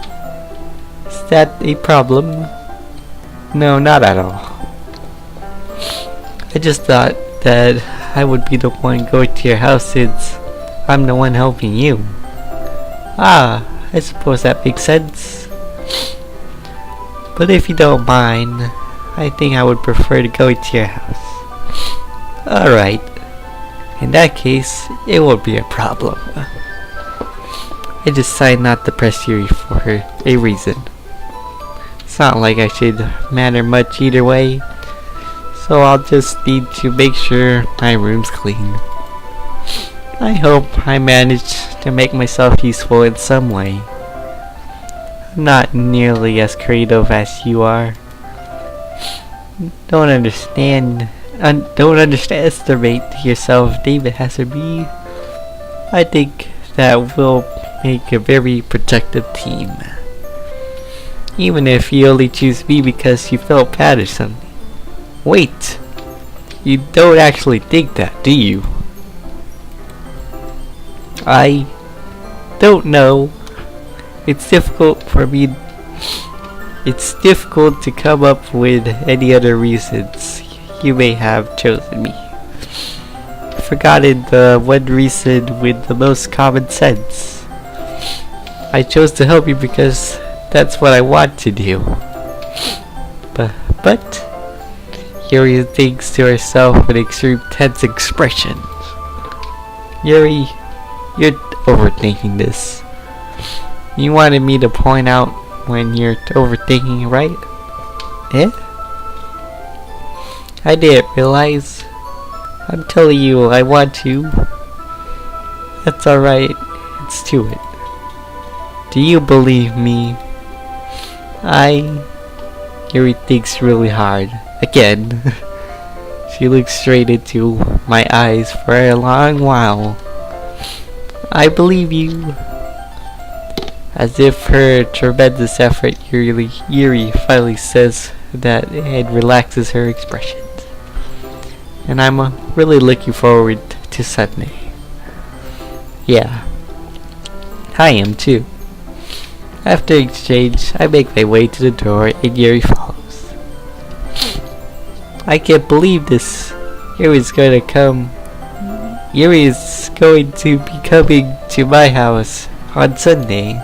Is that a problem? No, not at all. I just thought that I would be the one going to your house since I'm the one helping you. Ah, I suppose that makes sense. But if you don't mind, I think I would prefer to go to your house. Alright. In that case, it won't be a problem. I decided not to press Yuri for a reason. It's not like I should matter much either way, so I'll just need to make sure my room's clean. I hope I managed to make myself useful in some way. I'm not nearly as creative as you are. Don't underestimate yourself, David Hasselby. I think that will make a very productive team. Even if you only choose me because you felt bad or something. Wait! You don't actually think that, do you? I don't know. It's difficult to come up with any other reasons you may have chosen me. I've forgotten the one reason with the most common sense. I chose to help you because that's what I want to do. But Yuri thinks to herself with extreme tense expressions. Yuri, you're overthinking this. You wanted me to point out when you're overthinking, right? Eh? I didn't realize. I'm telling you I want to. That's alright. It's to it. Do you believe me? Yuri thinks really hard. Again. She looks straight into my eyes for a long while. I believe you. As if her tremendous effort, Yuri finally says that and relaxes her expressions. And I'm really looking forward to Sunday. Yeah, I am too. After exchange, I make my way to the door and Yuri follows. I can't believe this. Yuri is going to be coming to my house on Sunday.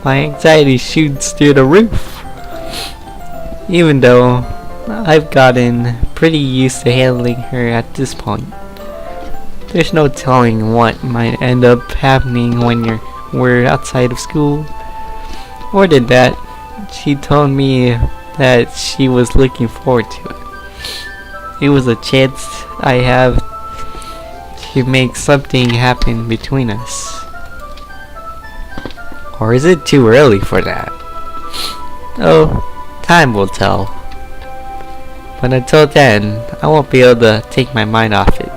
My anxiety shoots through the roof. Even though I've gotten pretty used to handling her at this point. There's no telling what might end up happening when we're outside of school. More than that, she told me that she was looking forward to it. It was a chance I have to make something happen between us. Or is it too early for that? Oh, time will tell. But until then, I won't be able to take my mind off it.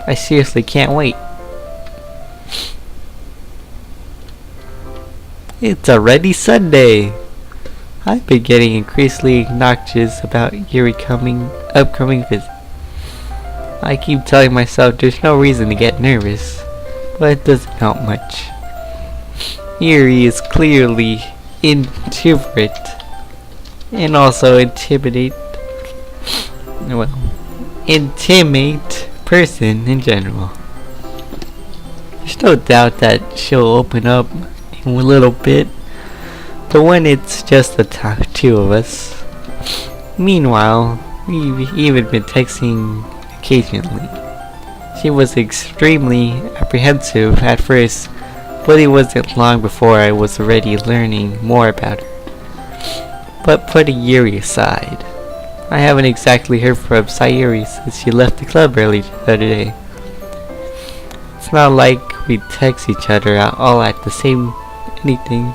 I seriously can't wait. It's already Sunday! I've been getting increasingly obnoxious about Yuri's upcoming visit. I keep telling myself there's no reason to get nervous, but it doesn't help much. Yuri is clearly introvert and also intimate person in general. There's no doubt that she'll open up in a little bit, but when it's just the two of us. Meanwhile, We've even been texting occasionally. She was extremely apprehensive at first, but it wasn't long before I was already learning more about her. But putting Yuri aside, I haven't exactly heard from Sayuri since she left the club early the other day. It's not like we text each other all at the same anything,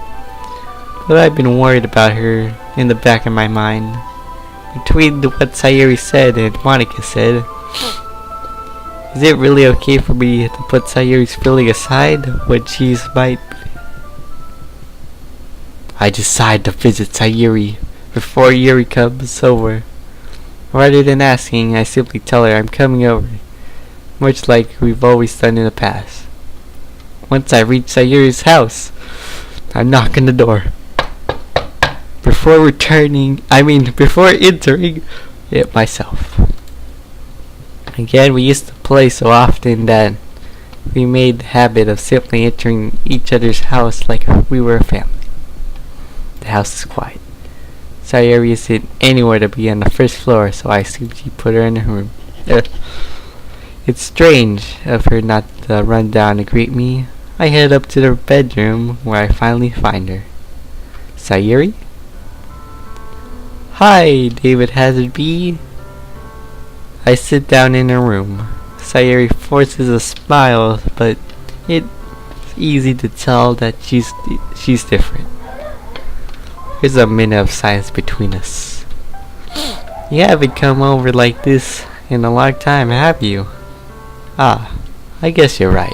but I've been worried about her in the back of my mind. Between what Sayuri said and Monica said, is it really okay for me to put Sayuri's feeling aside when I decide to visit Sayuri before Yuri comes over. Rather than asking, I simply tell her I'm coming over, much like we've always done in the past. Once I reach Sayuri's house, I knock on the door. Before entering it myself. Again, we used to play so often that we made the habit of simply entering each other's house like we were a family. The house is quiet. Sayuri isn't anywhere to be on the first floor, so I assume she put her in her room. It's strange of her not to run down to greet me. I head up to the bedroom where I finally find her. Sayuri? Hi, David Hazard B. I sit down in her room. Sayuri forces a smile, but it's easy to tell that she's different. There's a minute of silence between us. You haven't come over like this in a long time, have you? Ah, I guess you're right.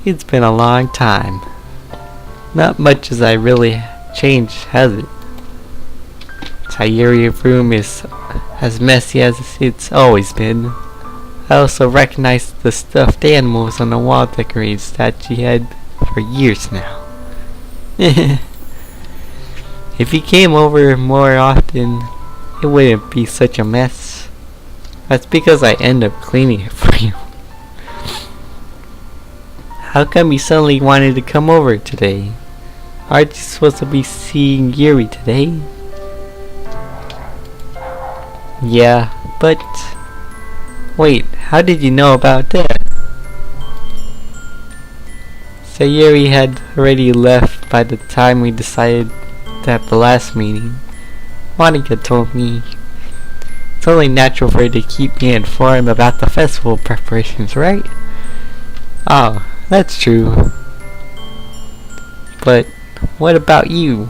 It's been a long time. Not much has really changed, has it? Sayuri's room is as messy as it's always been. I also recognize the stuffed animals on the wall decorations that she had for years now. If you came over more often, it wouldn't be such a mess. That's because I end up cleaning it for you. How come you suddenly wanted to come over today? Aren't you supposed to be seeing Yuri today? Yeah, but... Wait, how did you know about that? Sayuri had already left by the time we decided at the last meeting. Monica told me it's only natural for her to keep me informed about the festival preparations, right? Oh, that's true. But what about you?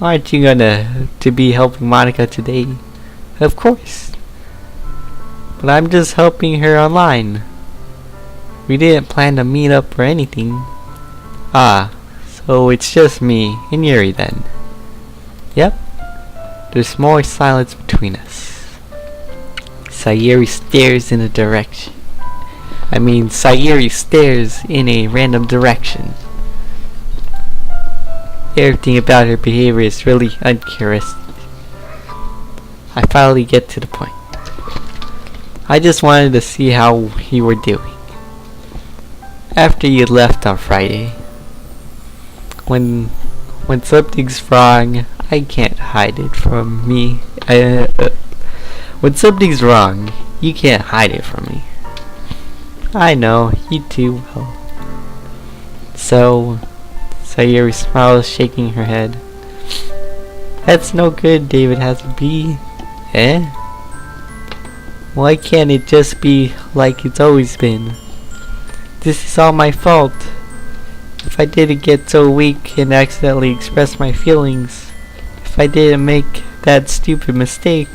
Aren't you gonna be helping Monica today? Of course. But I'm just helping her online. We didn't plan to meet up or anything. Ah, so it's just me and Yuri then. Yep. There's more silence between us. Sayuri stares in a direction. Sayuri stares in a random direction. Everything about her behavior is really uncharacteristic. I finally get to the point. I just wanted to see how you were doing. After you left on Friday. When something's wrong, I can't hide it from me. When something's wrong, you can't hide it from me. I know, you too will. So, Sayuri smiles, shaking her head. That's no good, David has to be. Eh? Why can't it just be like it's always been? This is all my fault. If I didn't get so weak and accidentally express my feelings, if I didn't make that stupid mistake,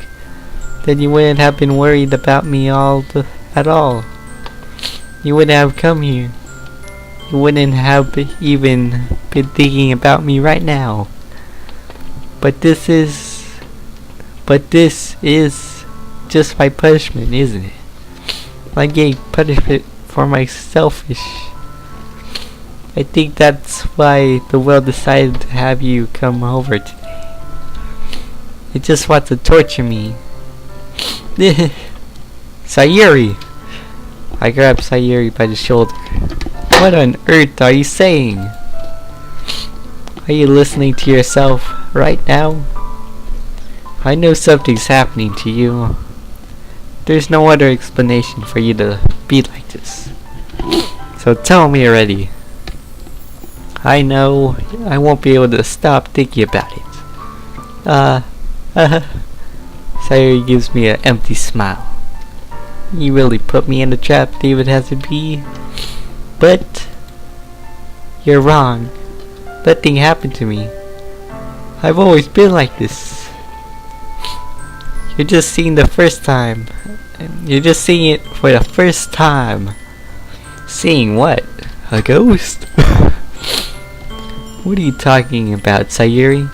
then you wouldn't have been worried about me at all. You wouldn't have come here. You wouldn't have even been thinking about me right now. But this is just my punishment, isn't it? I'm getting punishment for my selfish. I think that's why the world decided to have you come over today. It just wants to torture me. Sayuri! I grab Sayuri by the shoulder. What on earth are you saying? Are you listening to yourself right now? I know something's happening to you. There's no other explanation for you to be like this. So tell me already. I know I won't be able to stop thinking about it. Sayuri gives me an empty smile. You really put me in the trap David has to be. But you're wrong. Nothing happened to me. I've always been like this. You're just seeing the first time. You're just seeing it for the first time. Seeing what? A ghost? What are you talking about, Sayuri?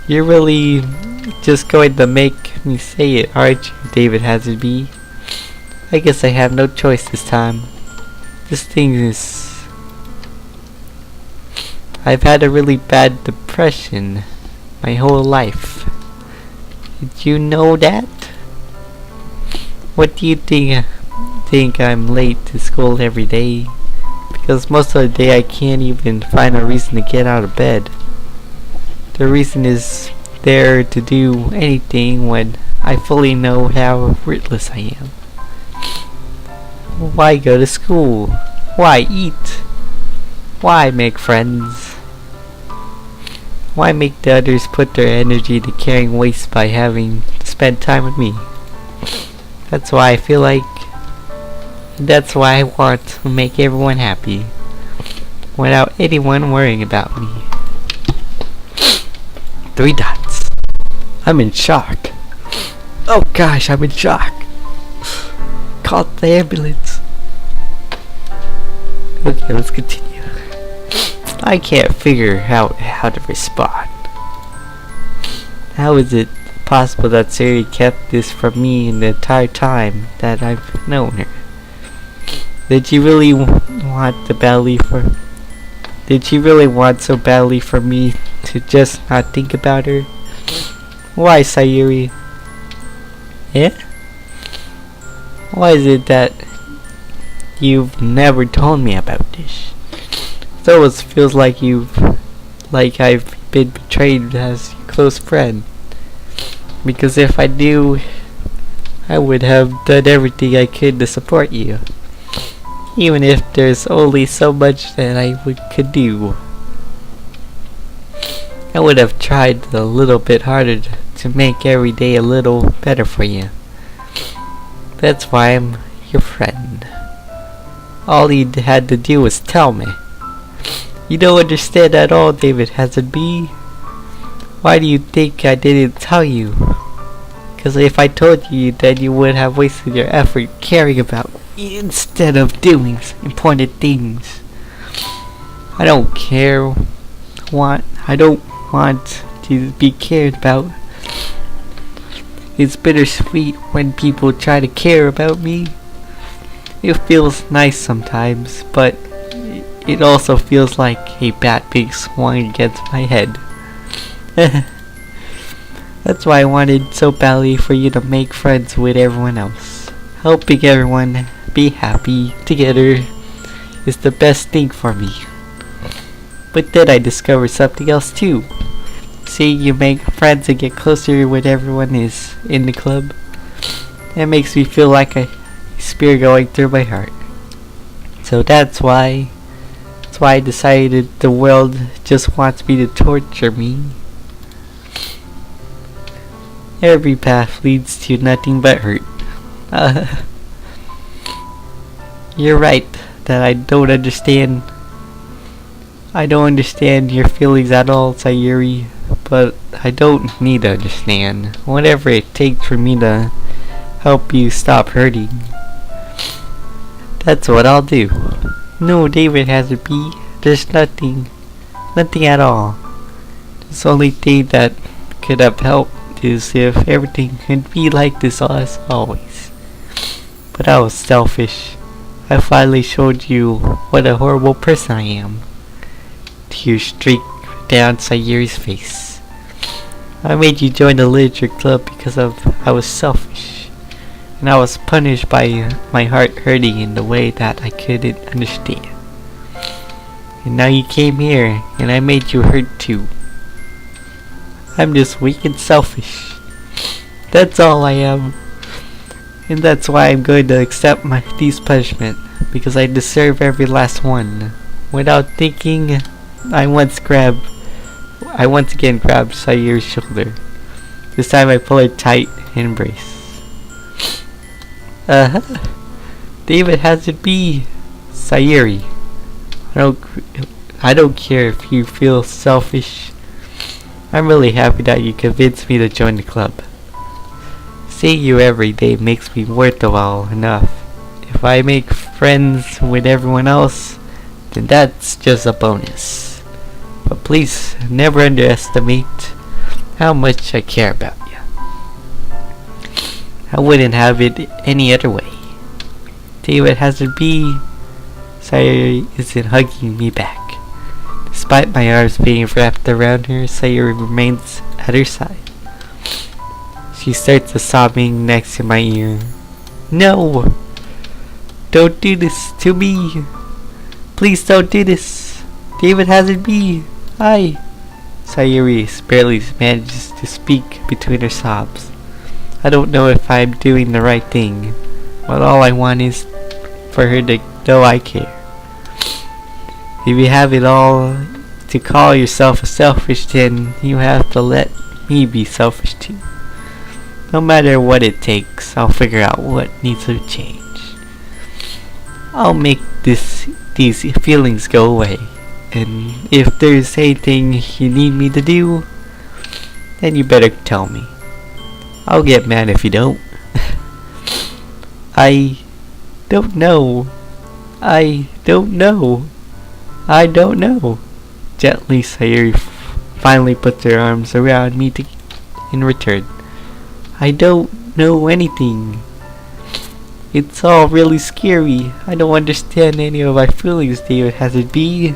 You're really just going to make me say it, aren't you, David Hazardby? I guess I have no choice this time. This thing is... I've had a really bad depression my whole life. Did you know that? What do you think I'm late to school every day? Because most of the day I can't even find a reason to get out of bed. The reason is there to do anything when I fully know how rootless I am. Why go to school? Why eat? Why make friends? Why make the others put their energy to carrying waste by having to spend time with me? That's why I feel like... That's why I want to make everyone happy. Without anyone worrying about me. 3 dots. I'm in shock. Oh gosh, I'm in shock. Call the ambulance. Okay, let's continue. I can't figure out how to respond. How is it possible that Sayuri kept this from me in the entire time that I've known her? Did she really want so badly for me to just not think about her? Why, Sayuri? Yeah? Why is it that you've never told me about this? It almost feels like I've been betrayed as your close friend. Because if I knew, I would have done everything I could to support you. Even if there's only so much that I could do. I would have tried a little bit harder to make every day a little better for you. That's why I'm your friend. All you had to do was tell me. You don't understand at all, David Hazardby. Why do you think I didn't tell you? Because if I told you, then you would have wasted your effort caring about me instead of doing important things. I don't want to be cared about. It's bittersweet when people try to care about me. It feels nice sometimes, but it also feels like a bat being swung against my head. That's why I wanted so badly for you to make friends with everyone else. Helping everyone be happy together is the best thing for me. But then I discovered something else too. Seeing you make friends and get closer when everyone is in the club, that makes me feel like a spear going through my heart. So that's why I decided the world just wants me to torture me. Every path leads to nothing but hurt. You're right that I don't understand your feelings at all, Sayuri, but I don't need to understand. Whatever it takes for me to help you stop hurting, that's what I'll do. No, David has to be. There's nothing at all. The only thing that could have helped is if everything could be like this as always. But I was selfish. I finally showed you what a horrible person I am. Tears streaked down Sayuri's face. I made you join the literature club because I was selfish. And I was punished by my heart hurting in the way that I couldn't understand. And now you came here, and I made you hurt too. I'm just weak and selfish. That's all I am. And that's why I'm going to accept these punishment, because I deserve every last one. Without thinking, I once again grabbed Sayuri's shoulder. This time I pull her tight and embrace. David has it be Sayuri. I don't care if you feel selfish. I'm really happy that you convinced me to join the club. Seeing you every day makes me worthwhile enough. If I make friends with everyone else, then that's just a bonus. But please never underestimate how much I care about you. I wouldn't have it any other way. David has it be. Sayuri isn't hugging me back. Despite my arms being wrapped around her, Sayuri remains at her side. She starts sobbing next to my ear. No! Don't do this to me! Please don't do this! David has it be! Sayuri barely manages to speak between her sobs. I don't know if I'm doing the right thing, but all I want is for her to know I care. If you have it all to call yourself selfish, then you have to let me be selfish too. No matter what it takes, I'll figure out what needs to change. I'll make these feelings go away. And if there's anything you need me to do, then you better tell me. I'll get mad if you don't. I don't know. Gently, Sayuri finally puts her arms around me in return. I don't know anything. It's all really scary. I don't understand any of my feelings, David has it be.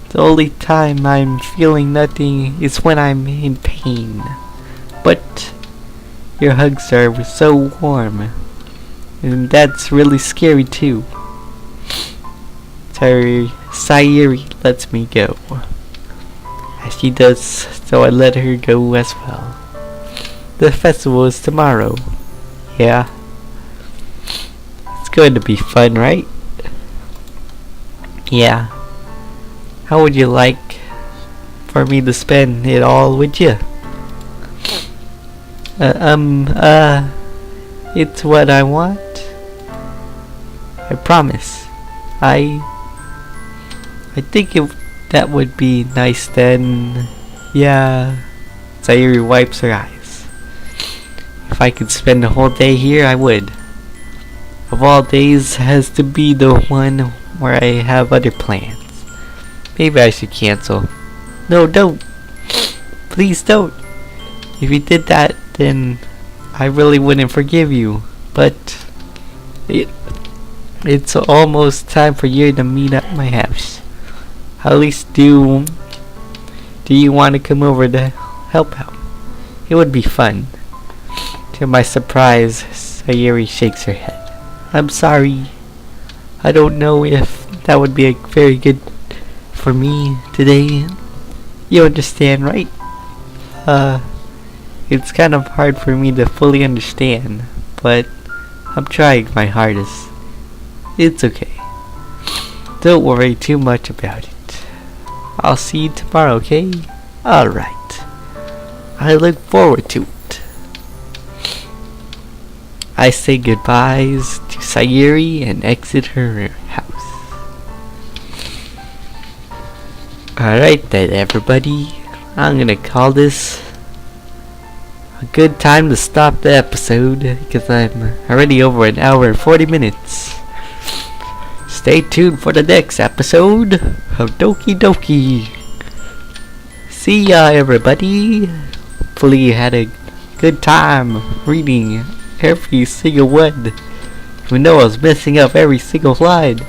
The only time I'm feeling nothing is when I'm in pain. But your hugs are so warm. And that's really scary too. Sayuri lets me go. As she does, so I let her go as well. The festival is tomorrow. Yeah. It's going to be fun, right? Yeah. How would you like for me to spend it all with you? It's what I want. I promise. I think that would be nice then. Yeah. Sayuri wipes her eyes. If I could spend the whole day here, I would. Of all days, has to be the one where I have other plans. Maybe I should cancel. No, don't. Please don't. If you did that, then I really wouldn't forgive you. But it's almost time for you to meet at my house. At least do you want to come over to help out? It would be fun. To my surprise, Sayuri shakes her head. I'm sorry. I don't know if that would be very good for me today. You understand, right? It's kind of hard for me to fully understand, but I'm trying my hardest. It's okay. Don't worry too much about it. I'll see you tomorrow, okay? Alright. I look forward to it. I say goodbyes to Sayuri and exit her house. Alright then, everybody. I'm gonna call this a good time to stop the episode because I'm already over an hour and 40 minutes. Stay tuned for the next episode of Doki Doki. See ya, everybody. Hopefully you had a good time reading every single one, even though I was messing up every single line.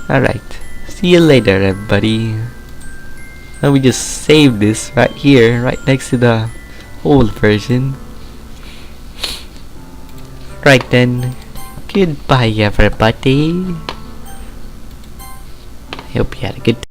Alright, see you later, everybody. Let me just save this right here, right next to the old version. Right then, goodbye, everybody. I hope you had a good time.